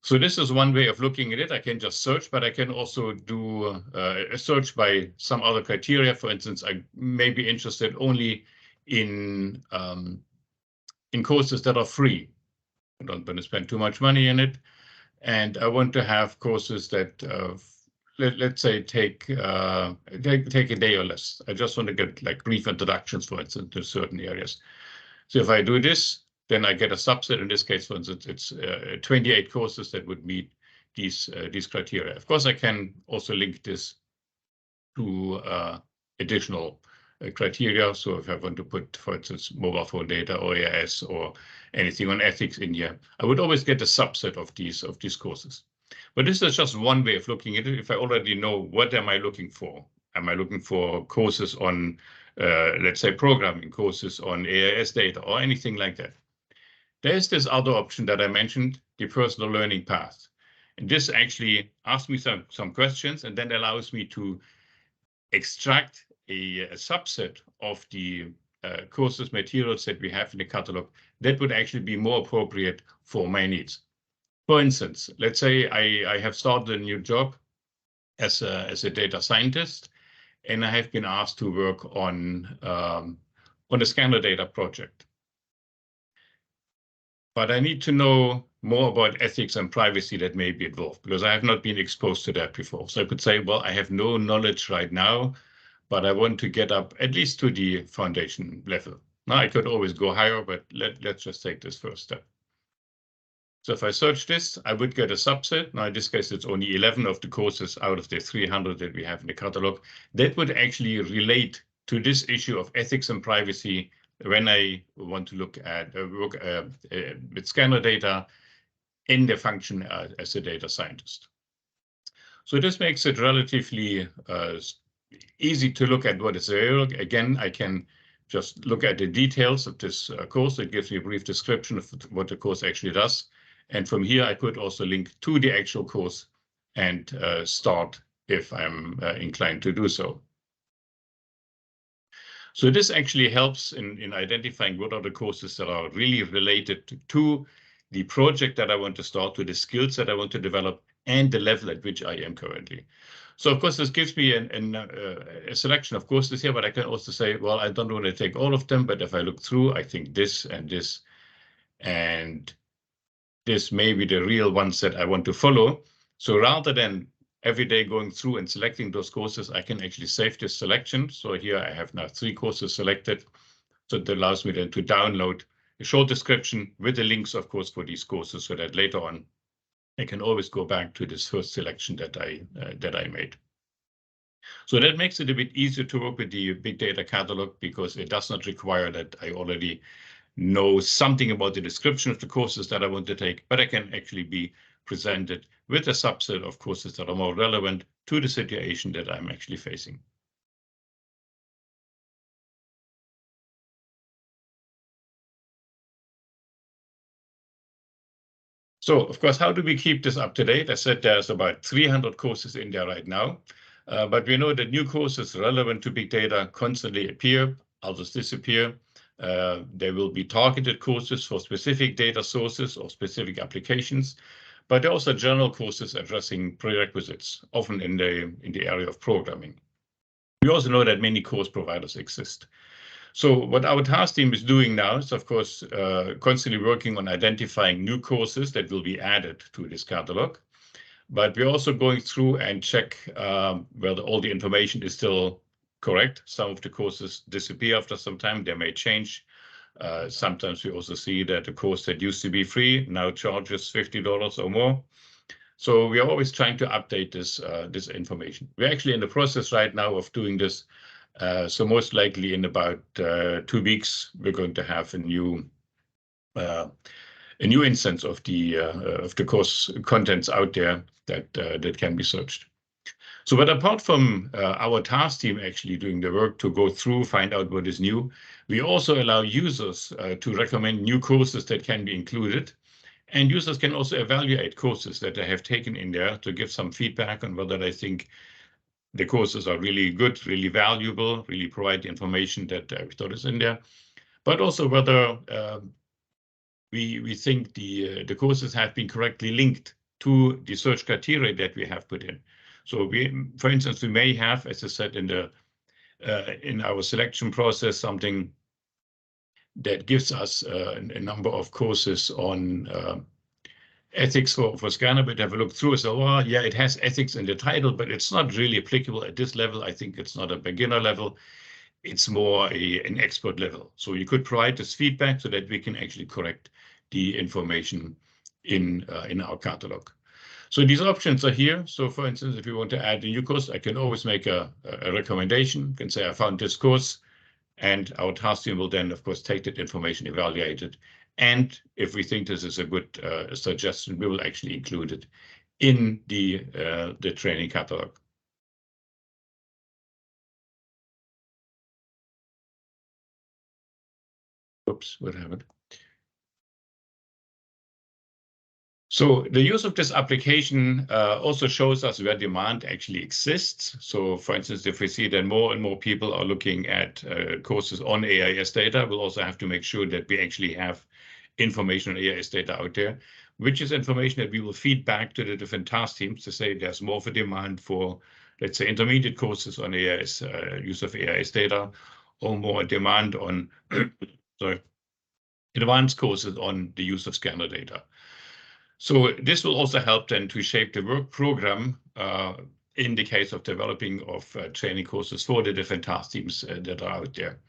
So this is one way of looking at it. I can just search, but I can also do a search by some other criteria. For instance, I may be interested only in courses that are free. I don't want to spend too much money in it, and I want to have courses that, let's say, take a day or less. I just want to get like brief introductions, for instance, to certain areas. So if I do this, then I get a subset. In this case, for instance, it's 28 courses that would meet these criteria. Of course, I can also link this to additional criteria. So if I want to put, for instance, mobile phone data or AIS or anything on ethics in here, I would always get a subset of these courses. But this is just one way of looking at it. If I already know what am I looking for? Am I looking for courses on, let's say, programming, courses on AIS data or anything like that? There's this other option that I mentioned, the personal learning path. And this actually asks me some questions and then allows me to extract a subset of the courses, materials that we have in the catalog that would actually be more appropriate for my needs. For instance, let's say I have started a new job as a data scientist, and I have been asked to work on a scanner data project. But I need to know more about ethics and privacy that may be involved because I have not been exposed to that before. So I could say, well, I have no knowledge right now, but I want to get up at least to the foundation level. Now I could always go higher, but let's just take this first step. So if I search this, I would get a subset. Now in this case, it's only 11 of the courses out of the 300 that we have in the catalog that would actually relate to this issue of ethics and privacy when I want to look at work with scanner data in the function as a data scientist. So this makes it relatively easy to look at what is available. Again, I can just look at the details of this course. It gives me a brief description of what the course actually does. And from here, I could also link to the actual course and start if I'm inclined to do so. So this actually helps in identifying what are the courses that are really related to the project that I want to start, to the skills that I want to develop, and the level at which I am currently. So of course, this gives me a selection of courses here, but I can also say, well, I don't want to take all of them, but if I look through, I think this and this and this may be the real ones that I want to follow. So rather than every day going through and selecting those courses, I can actually save this selection. So here I have now 3 courses selected. So it allows me then to download a short description with the links, of course, for these courses, so that later on I can always go back to this first selection that I made. So that makes it a bit easier to work with the big data catalog, because it does not require that I already know something about the description of the courses that I want to take, but I can actually be presented with a subset of courses that are more relevant to the situation that I'm actually facing. So, of course, how do we keep this up to date? I said there's about 300 courses in there right now, but we know that new courses relevant to big data constantly appear, others disappear. There will be targeted courses for specific data sources or specific applications, but there are also general courses addressing prerequisites, often in the area of programming. We also know that many course providers exist. So what our task team is doing now is, of course, constantly working on identifying new courses that will be added to this catalog. But we're also going through and check whether all the information is still correct. Some of the courses disappear after some time. They may change. Sometimes we also see that a course that used to be free now charges $50 or more. So we are always trying to update this information. We're actually in the process right now of doing this. So most likely in about 2 weeks, we're going to have a new instance of the course contents out there that can be searched. So, but apart from our task team actually doing the work to go through, find out what is new, we also allow users to recommend new courses that can be included. And users can also evaluate courses that they have taken in there to give some feedback on whether they think the courses are really good, really valuable, really provide the information that we thought is in there, but also whether we think the courses have been correctly linked to the search criteria that we have put in. So for instance, we may have, as I said, in our selection process, something that gives us a number of courses on ethics for scanner, but have a look through. So, well, yeah, it has ethics in the title, but it's not really applicable at this level. I think it's not a beginner level. It's more an expert level. So you could provide this feedback so that we can actually correct the information in our catalog. So these options are here. So for instance, if you want to add a new course, I can always make a recommendation. I can say I found this course, and our task team will then, of course, take that information, evaluate it. And if we think this is a good suggestion, we will actually include it in the training catalog. Oops, what happened? So the use of this application also shows us where demand actually exists. So for instance, if we see that more and more people are looking at courses on AIS data, we'll also have to make sure that we actually have information on AIS data out there, which is information that we will feed back to the different task teams to say there's more of a demand for, let's say, intermediate courses on AIS, use of AIS data, or more demand on sorry, advanced courses on the use of scanner data. So this will also help then to shape the work program in the case of developing of training courses for the different task teams that are out there.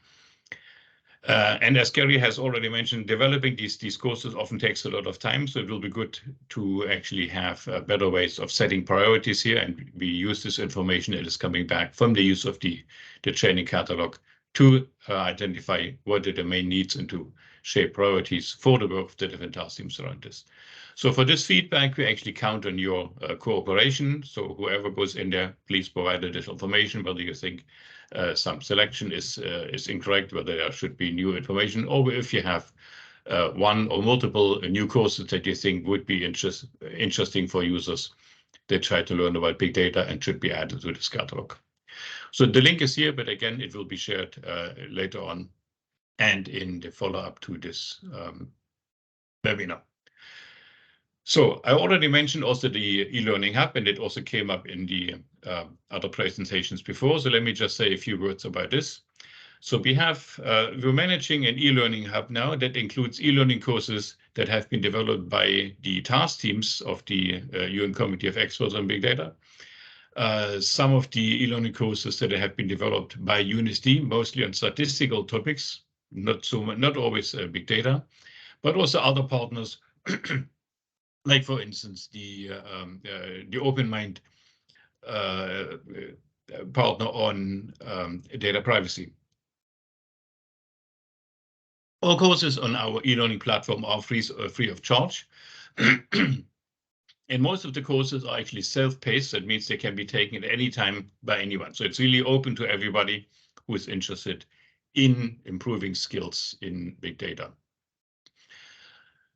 And as Gary has already mentioned, developing these courses often takes a lot of time, so it will be good to actually have better ways of setting priorities here, and we use this information that is coming back from the use of the training catalog to identify what are the main needs and to shape priorities for the work of the different task teams around this. So for this feedback, we actually count on your cooperation. So whoever goes in there, please provide additional information, whether you think some selection is incorrect, whether there should be new information, or if you have one or multiple new courses that you think would be interesting for users that try to learn about big data and should be added to this catalog. So the link is here, but again, it will be shared later on and in the follow-up to this webinar. So I already mentioned also the e-learning hub, and it also came up in the other presentations before. So let me just say a few words about this. So we're managing an e-learning hub now that includes e-learning courses that have been developed by the task teams of the UN Committee of Experts on Big Data. Some of the e-learning courses that have been developed by UNCEBD, mostly on statistical topics, not always big data, but also other partners, like for instance the OpenMind partner on data privacy. All courses on our e-learning platform are free of charge. And most of the courses are actually self-paced. That means they can be taken at any time by anyone. So it's really open to everybody who is interested in improving skills in big data.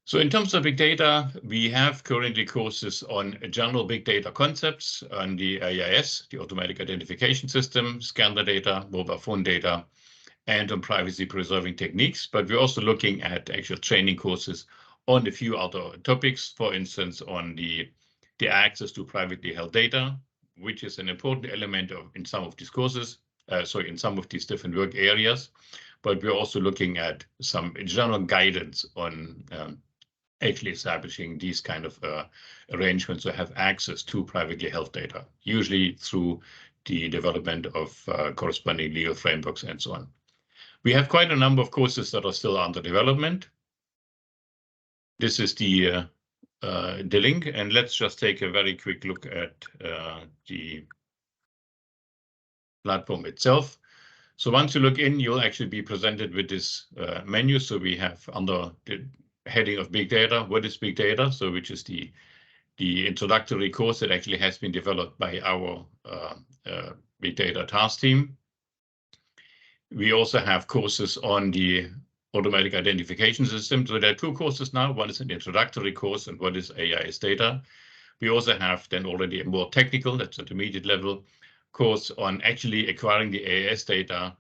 So in terms of big data, we have currently courses on general big data concepts on the AIS, the Automatic Identification System, scanner data, mobile phone data, and on privacy preserving techniques. But we're also looking at actual training courses on a few other topics, for instance, on the access to privately held data, which is an important element in some of these courses, in some of these different work areas. But we're also looking at some general guidance on actually establishing these kind of arrangements to have access to privately held data, usually through the development of corresponding legal frameworks and so on. We have quite a number of courses that are still under development. This is the link, and let's just take a very quick look at the platform itself. So once you log in, you'll actually be presented with this menu. So we have under the heading of big data, what is big data? So which is the introductory course that actually has been developed by our big data task team. We also have courses on the automatic identification system. So there are two courses now. One is an introductory course and one is AIS data. We also have then already a more technical, that's intermediate level, course on actually acquiring the AIS data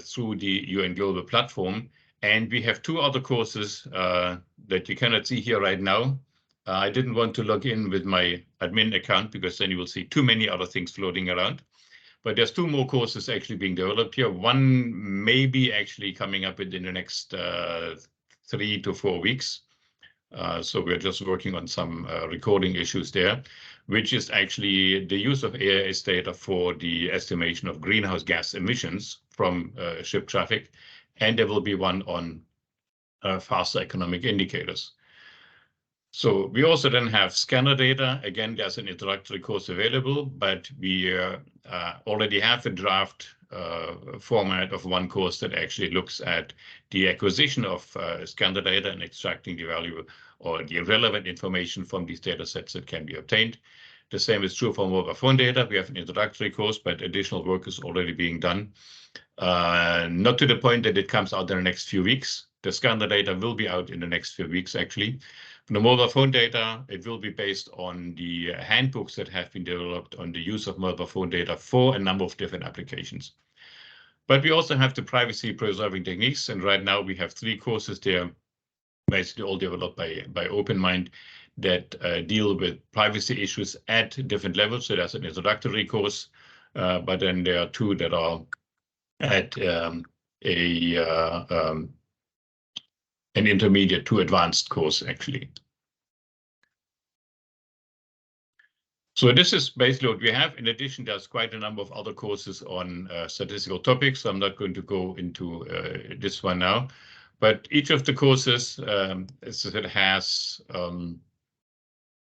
through the UN Global Platform. And we have two other courses that you cannot see here right now. I didn't want to log in with my admin account because then you will see too many other things floating around. But there's two more courses actually being developed here. One may be actually coming up within the next 3 to 4 weeks. So we're just working on some recording issues there, which is actually the use of AIS data for the estimation of greenhouse gas emissions from ship traffic. And there will be one on faster economic indicators. So we also then have scanner data. Again, there's an introductory course available, but we already have a draft format of one course that actually looks at the acquisition of scanner data and extracting the value or the relevant information from these data sets that can be obtained. The same is true for mobile phone data. We have an introductory course, but additional work is already being done. Not to the point that it comes out in the next few weeks. The scanner data will be out in the next few weeks, actually. For the mobile phone data, it will be based on the handbooks that have been developed on the use of mobile phone data for a number of different applications. But we also have the privacy preserving techniques. And right now we have 3 courses there, basically all developed by OpenMind, that deal with privacy issues at different levels. So there's an introductory course, but then there are 2 that are at an intermediate to advanced course, actually. So this is basically what we have. In addition, there's quite a number of other courses on statistical topics. So I'm not going to go into this one now, but each of the courses it has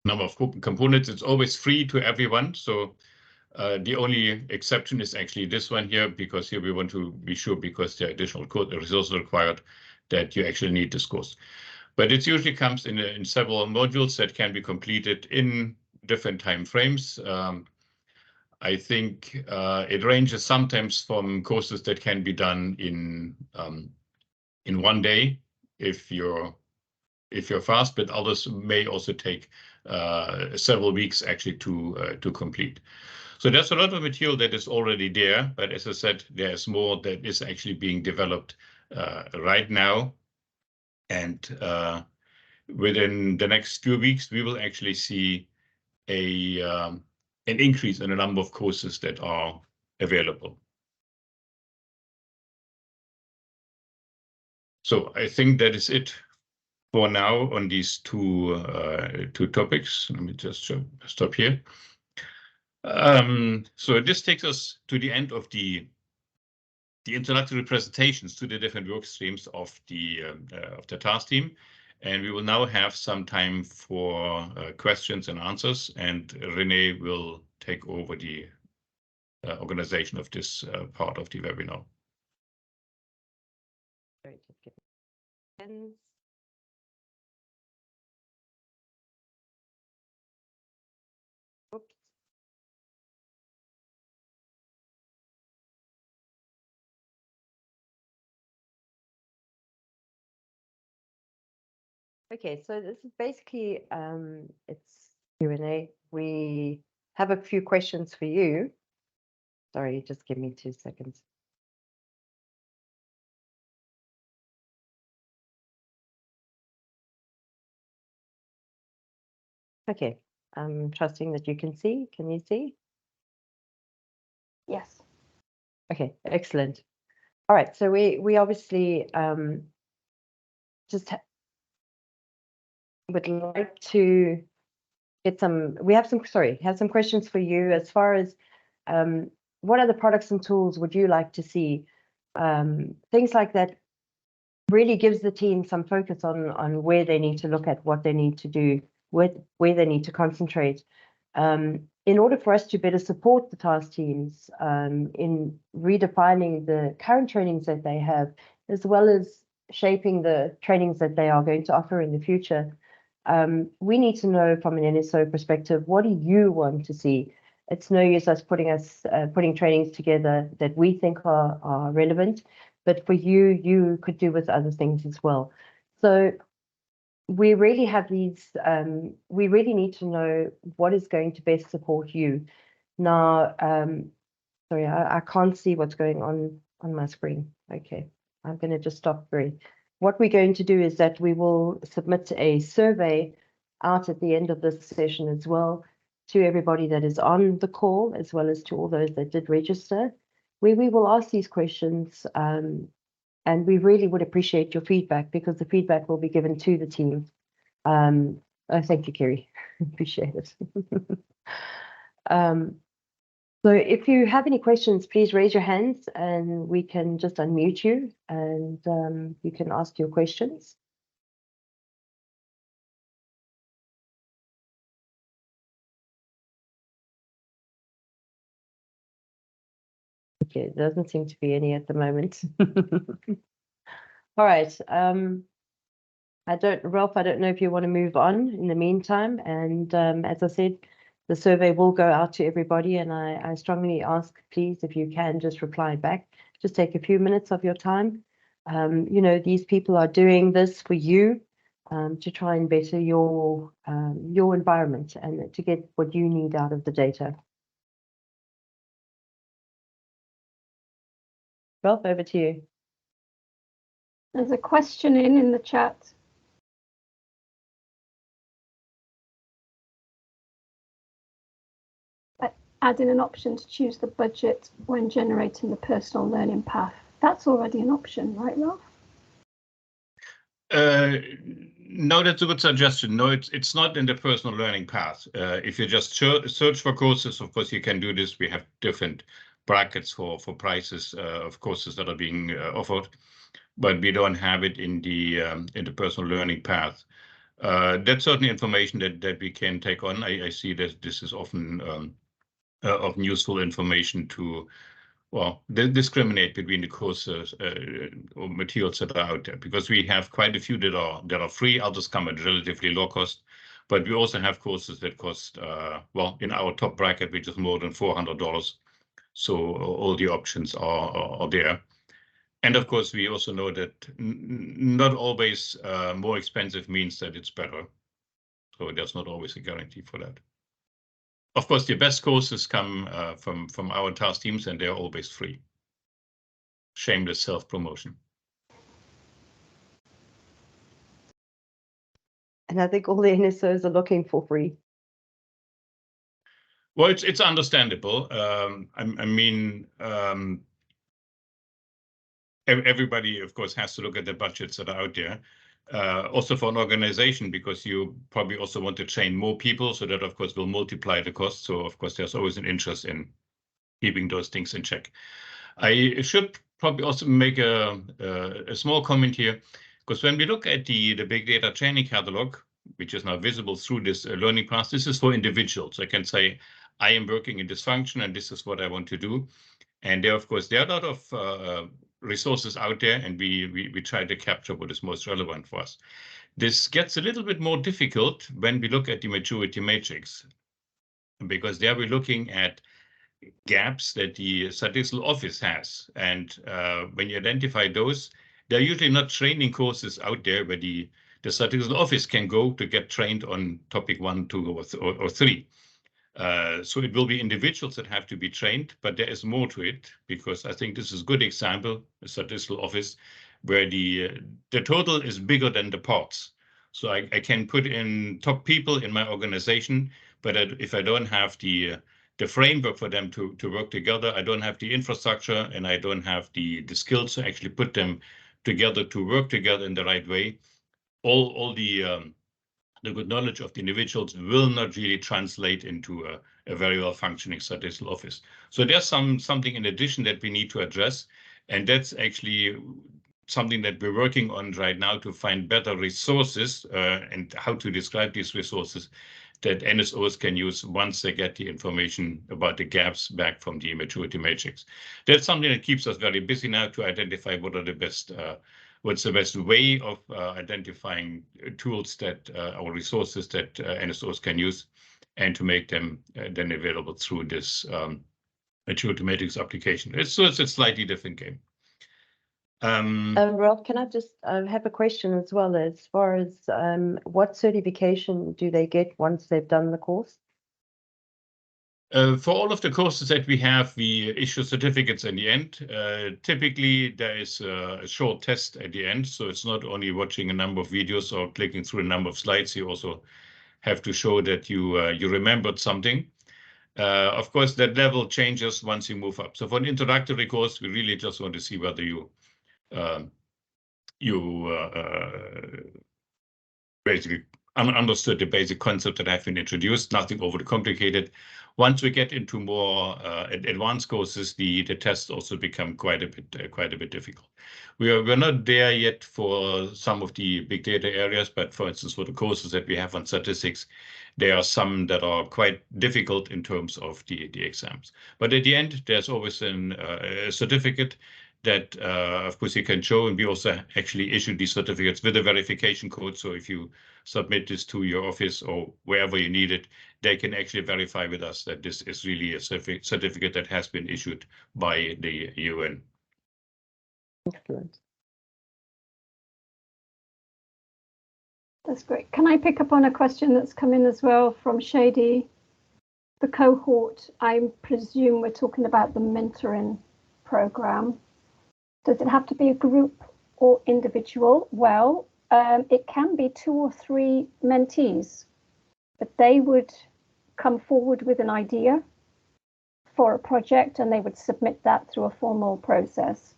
number of components. It's always free to everyone. So the only exception is actually this one here, because here we want to be sure, because there are additional resources required, that you actually need this course. But it usually comes in several modules that can be completed in different time frames. I think it ranges sometimes from courses that can be done in 1 day if you're fast, but others may also take several weeks actually to complete. So there's a lot of material that is already there, but as I said, there's more that is actually being developed right now. And within the next few weeks, we will actually see an increase in the number of courses that are available. So I think that is it for now on these two topics. Let me just stop here. So this takes us to the end of the introductory presentations to the different work streams of the task team. And we will now have some time for questions and answers, and René will take over the organization of this part of the webinar. Sorry, just give me seconds. Oops. Okay, so this is basically it's Q&A. We have a few questions for you. Sorry, just give me 2 seconds. Okay, I'm trusting that you can see. Can you see? Yes. Okay, excellent. All right, so we obviously just would like to get some. We have some. Sorry, have some questions for you as far as what other products and tools would you like to see? Things like that really gives the team some focus on where they need to look at, what they need to do, where they need to concentrate. In order for us to better support the task teams in redefining the current trainings that they have, as well as shaping the trainings that they are going to offer in the future, we need to know from an NSO perspective, what do you want to see? It's no use us putting trainings together that we think are relevant, but for you could do with other things as well. So we really have these, we really need to know what is going to best support you. Now, sorry, I can't see what's going on my screen. Okay, I'm going to just stop. What we're going to do is that we will submit a survey out at the end of this session as well to everybody that is on the call, as well as to all those that did register, where we will ask these questions. And we really would appreciate your feedback, because the feedback will be given to the team. Thank you, Kerry. Appreciate it. So if you have any questions, please raise your hands and we can just unmute you, and you can ask your questions. Okay, there doesn't seem to be any at the moment. All right. Ralph, I don't know if you want to move on in the meantime. And as I said, the survey will go out to everybody, and I strongly ask, please, if you can, just reply back. Just take a few minutes of your time. You know, these people are doing this for you to try and better your environment and to get what you need out of the data. Ralph, over to you. There's a question in the chat. Adding an option to choose the budget when generating the personal learning path. That's already an option, right, Ralph? No, that's a good suggestion. No, it's not in the personal learning path. If you just search for courses, of course, you can do this. We have different brackets for prices of courses that are being offered, but we don't have it in the personal learning path. That's certainly information that we can take on. I see that this is often of useful information to discriminate between the courses or materials that are out there, because we have quite a few that are free. Others come at relatively low cost, but we also have courses that cost in our top bracket, which is more than $400. So all the options are there. And of course, we also know that not always more expensive means that it's better. So there's not always a guarantee for that. Of course, the best courses come from our task teams, and they're always free. Shameless self-promotion. And I think all the NSOs are looking for free. Well, it's understandable. Everybody, of course, has to look at the budgets that are out there. Also for an organization, because you probably also want to train more people, so that, of course, will multiply the cost. So, of course, there's always an interest in keeping those things in check. I should probably also make a small comment here, because when we look at the big data training catalog, which is now visible through this learning path, this is for individuals. I can say, I am working in this function, and this is what I want to do. And there, of course, there are a lot of resources out there, and we try to capture what is most relevant for us. This gets a little bit more difficult when we look at the maturity matrix, because there we're looking at gaps that the statistical office has. And when you identify those, there are usually not training courses out there where the statistical office can go to get trained on topic 1, 2, or 3. So it will be individuals that have to be trained, but there is more to it, because I think this is a good example, a statistical office, where the total is bigger than the parts. So I can put in top people in my organization, but if I don't have the framework for them to work together, I don't have the infrastructure, and I don't have the skills to actually put them together to work together in the right way, all the good knowledge of the individuals will not really translate into a very well functioning statistical office. So there's something in addition that we need to address, and that's actually something that we're working on right now, to find better resources and how to describe these resources that NSOs can use once they get the information about the gaps back from the maturity matrix. That's something that keeps us very busy now, to identify what are the best what's the best way of identifying tools that or resources that NSOs can use, and to make them then available through this maturity matrix application. It's a slightly different game. Rob, can I just have a question as well, as far as what certification do they get once they've done the course? For all of the courses that we have, we issue certificates in the end. Typically, there is a short test at the end, so it's not only watching a number of videos or clicking through a number of slides. You also have to show that you remembered something. Of course, that level changes once you move up. So for an introductory course, we really just want to see whether you basically understood the basic concept that have been introduced, nothing overly complicated. Once we get into more advanced courses, the tests also become quite a bit difficult. We're not there yet for some of the big data areas, but for instance, for the courses that we have on statistics, there are some that are quite difficult in terms of the exams. But at the end, there's always a certificate that, of course, you can show, and we also actually issue these certificates with a verification code. So if you submit this to your office or wherever you need it, they can actually verify with us that this is really a certificate that has been issued by the UN. Excellent. That's great. Can I pick up on a question that's come in as well from Shady? The cohort, I presume we're talking about the mentoring program. Does it have to be a group or individual? Well, it can be 2 or 3 mentees, but they would come forward with an idea for a project, and they would submit that through a formal process.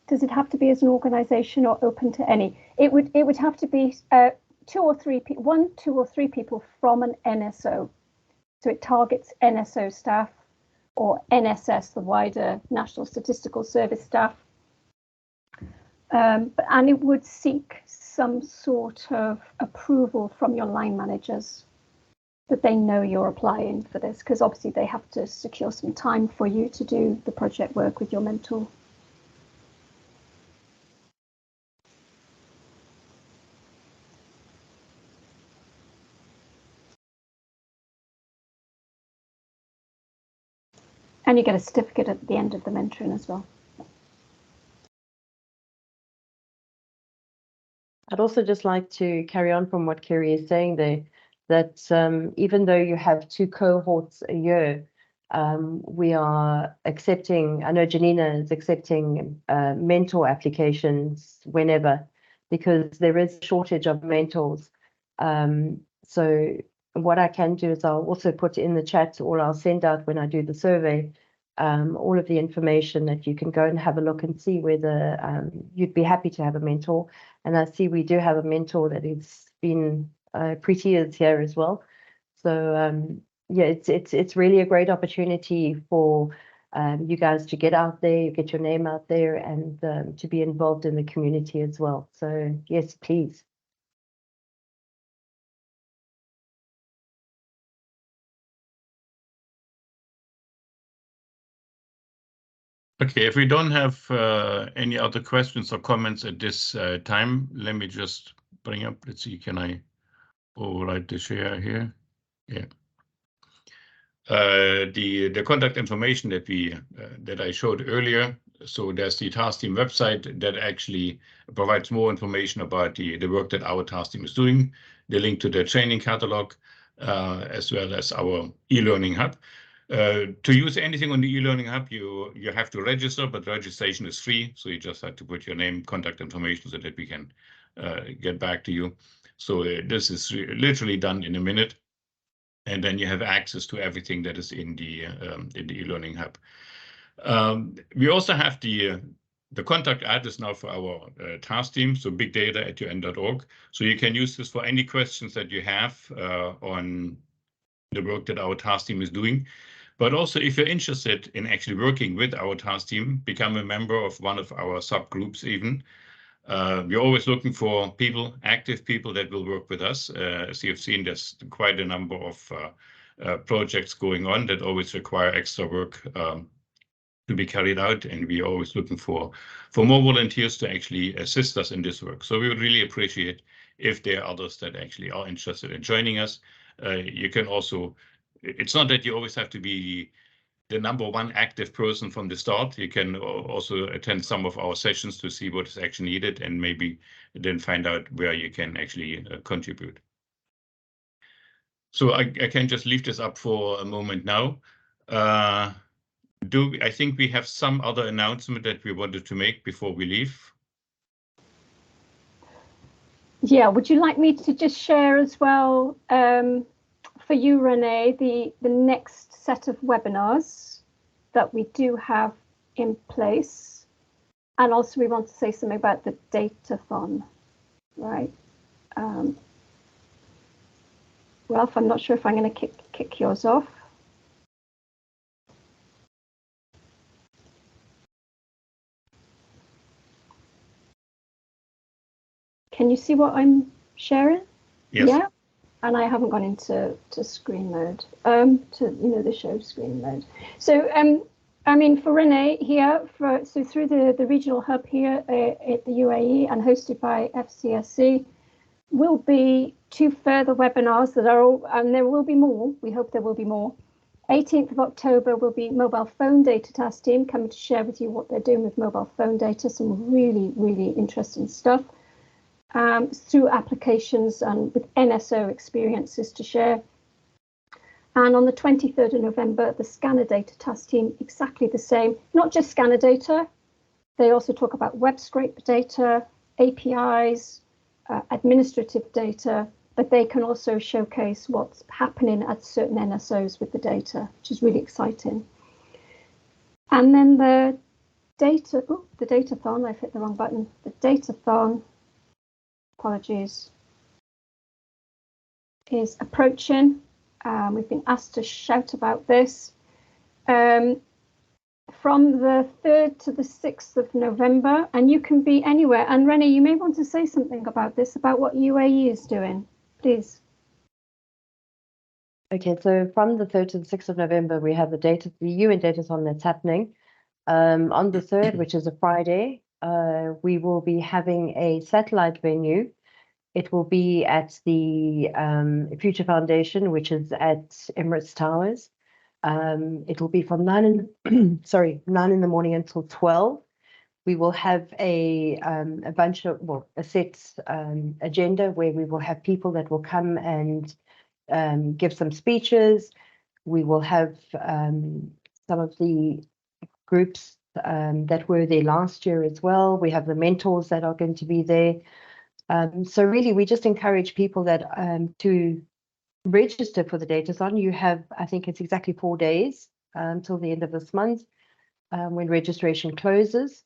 Does it have to be as an organization or open to any? It would have to be 2 or 3 people, 1, 2 or 3 people from an NSO. So it targets NSO staff or NSS, the wider National Statistical Service staff. And it would seek some sort of approval from your line managers. that they know you're applying for this, because obviously they have to secure some time for you to do the project work with your mentor. And you get a certificate at the end of the mentoring as well. I'd also just like to carry on from what Kerry is saying there, that even though you have 2 cohorts a year, we are accepting, I know Janina is accepting mentor applications whenever, because there is a shortage of mentors. So what I can do is I'll also put in the chat, or I'll send out when I do the survey, all of the information that you can go and have a look and see whether you'd be happy to have a mentor. And I see we do have a mentor that has been pretty years here as well. So yeah, it's really a great opportunity for you guys to get out there, get your name out there, and to be involved in the community as well. So yes, please. Okay, if we don't have any other questions or comments at this time, let me just bring up, let's see, can I override the share here? Yeah. The contact information that that I showed earlier. So there's the task team website that actually provides more information about the work that our task team is doing, the link to the training catalog, as well as our e-learning hub. To use anything on the e-learning hub, you have to register, but registration is free. So you just have to put your name, contact information so that we can get back to you. So this is literally done in a minute. And then you have access to everything that is in the e-learning hub. We also have the contact address now for our task team, so bigdata@un.org. So you can use this for any questions that you have on the work that our task team is doing. But also, if you're interested in actually working with our task team, become a member of one of our subgroups even. We're always looking for people, active people that will work with us. As you've seen, there's quite a number of projects going on that always require extra work to be carried out, and we're always looking for more volunteers to actually assist us in this work. So we would really appreciate if there are others that actually are interested in joining us. You can also, it's not that you always have to be the #1 active person from the start. You can also attend some of our sessions to see what is actually needed and maybe then find out where you can actually contribute. So I can just leave this up for a moment now. I think we have some other announcement that we wanted to make before we leave? Yeah, would you like me to just share as well, for you, Renee, the next set of webinars that we do have in place? And also we want to say something about the datathon, right? Ralph, I'm not sure if I'm going to kick yours off. Can you see what I'm sharing? Yes. Yeah. And I haven't gone into screen mode, the show screen mode. So, I mean, for Renee here, so through the regional hub here at the UAE and hosted by FCSC, will be 2 further webinars that are all, and there will be more. We hope there will be more. 18th of October will be mobile phone data task team coming to share with you what they're doing with mobile phone data. Some really, really interesting stuff. Through applications and with NSO experiences to share. And on the 23rd of November, the scanner data task team, exactly the same, not just scanner data. They also talk about web scrape data, APIs, administrative data, but they can also showcase what's happening at certain NSOs with the data, which is really exciting. And then the datathon, I've hit the wrong button, the datathon, apologies, is approaching. We've been asked to shout about this. From the 3rd to the 6th of November, and you can be anywhere. And Renee, you may want to say something about this, about what UAE is doing, please. Okay, so from the 3rd to the 6th of November, we have the UN Datathon that's happening. On the 3rd, which is a Friday, we will be having a satellite venue. It will be at the Future Foundation, which is at Emirates Towers. It will be from 9 in the morning until 12. We will have a bunch of, well, a set agenda where we will have people that will come and give some speeches. We will have some of the groups that were there last year as well. We have the mentors that are going to be there. So really, we just encourage people that to register for the Datathon. You have, I think it's exactly 4 days until the end of this month when registration closes.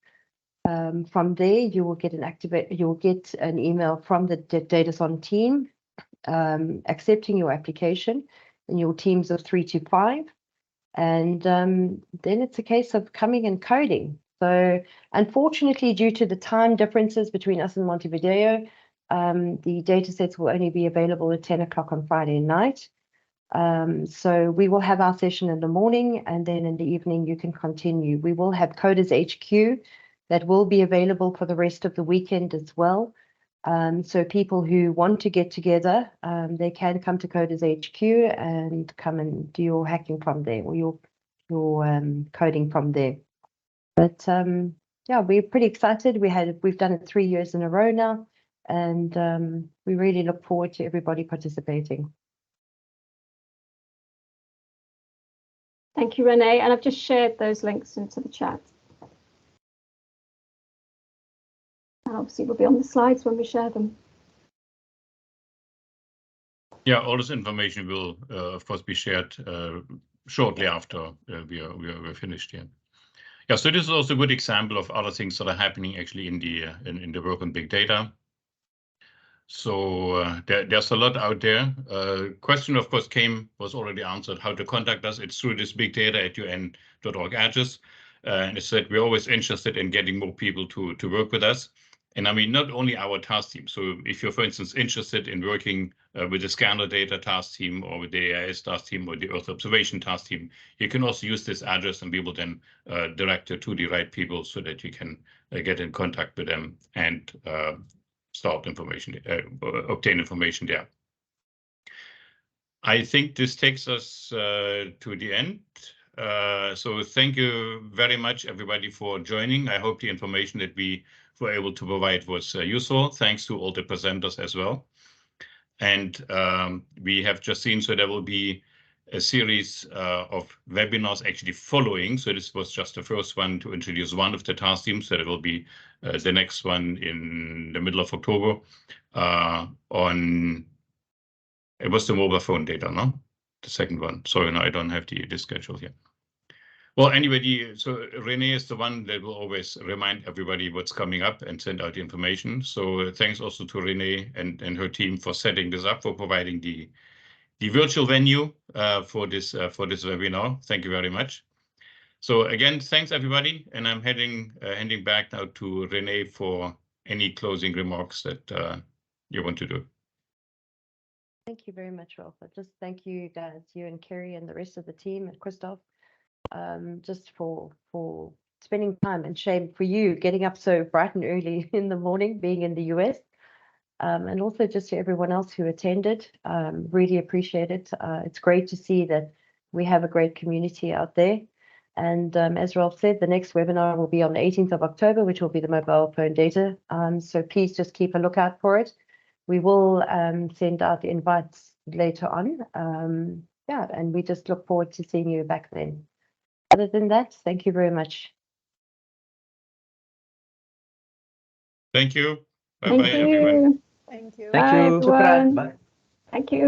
From there, you will get an email from the Datathon team accepting your application in your teams of 3 to 5. And then it's a case of coming and coding. So unfortunately, due to the time differences between us and Montevideo, the data sets will only be available at 10 o'clock on Friday night. So we will have our session in the morning, and then in the evening you can continue. We will have Coders HQ that will be available for the rest of the weekend as well. So people who want to get together, they can come to Coders HQ and come and do your hacking from there, or your coding from there. But yeah, we're pretty excited. We've done it 3 years in a row now, and we really look forward to everybody participating. Thank you, Renee. And I've just shared those links into the chat. And obviously we'll be on the slides when we share them. Yeah, all this information will, of course, be shared shortly after we're finished here. Yeah, so this is also a good example of other things that are happening actually in the work on big data. So there's a lot out there. Question, of course, was already answered, how to contact us. It's through this big data at UN.org address. And it said we're always interested in getting more people to work with us. And I mean, not only our task team. So if you're, for instance, interested in working with the scanner data task team or with the AIS task team or the Earth observation task team, you can also use this address and we will then direct you to the right people so that you can get in contact with them and start information, obtain information there. I think this takes us to the end. So thank you very much, everybody, for joining. I hope the information that we were able to provide was useful. Thanks to all the presenters as well. And we have just seen, so there will be a series of webinars actually following. So this was just the first one to introduce one of the task teams. So there will be the next one in the middle of October on, it was the mobile phone data, no? The second one. Sorry, no, I don't have the schedule here. Well, anyway, so Renee is the one that will always remind everybody what's coming up and send out the information. So thanks also to Renee and her team for setting this up, for providing the virtual venue for this webinar. Thank you very much. So again, thanks everybody, and I'm handing back now to Renee for any closing remarks that you want to do. Thank you very much, Rolf. Just thank you guys, you and Kerry and the rest of the team and Christoph, just for spending time, and shame for you getting up so bright and early in the morning, being in the US. And also just to everyone else who attended, really appreciate it. It's great to see that we have a great community out there. And as Rolf said, the next webinar will be on the 18th of October, which will be the mobile phone data. So please just keep a lookout for it. We will send out the invites later on. Yeah, and we just look forward to seeing you back then. Other than that, thank you very much. Thank you. Bye-bye, everyone. Thank you. Bye, everyone. Bye. Thank you.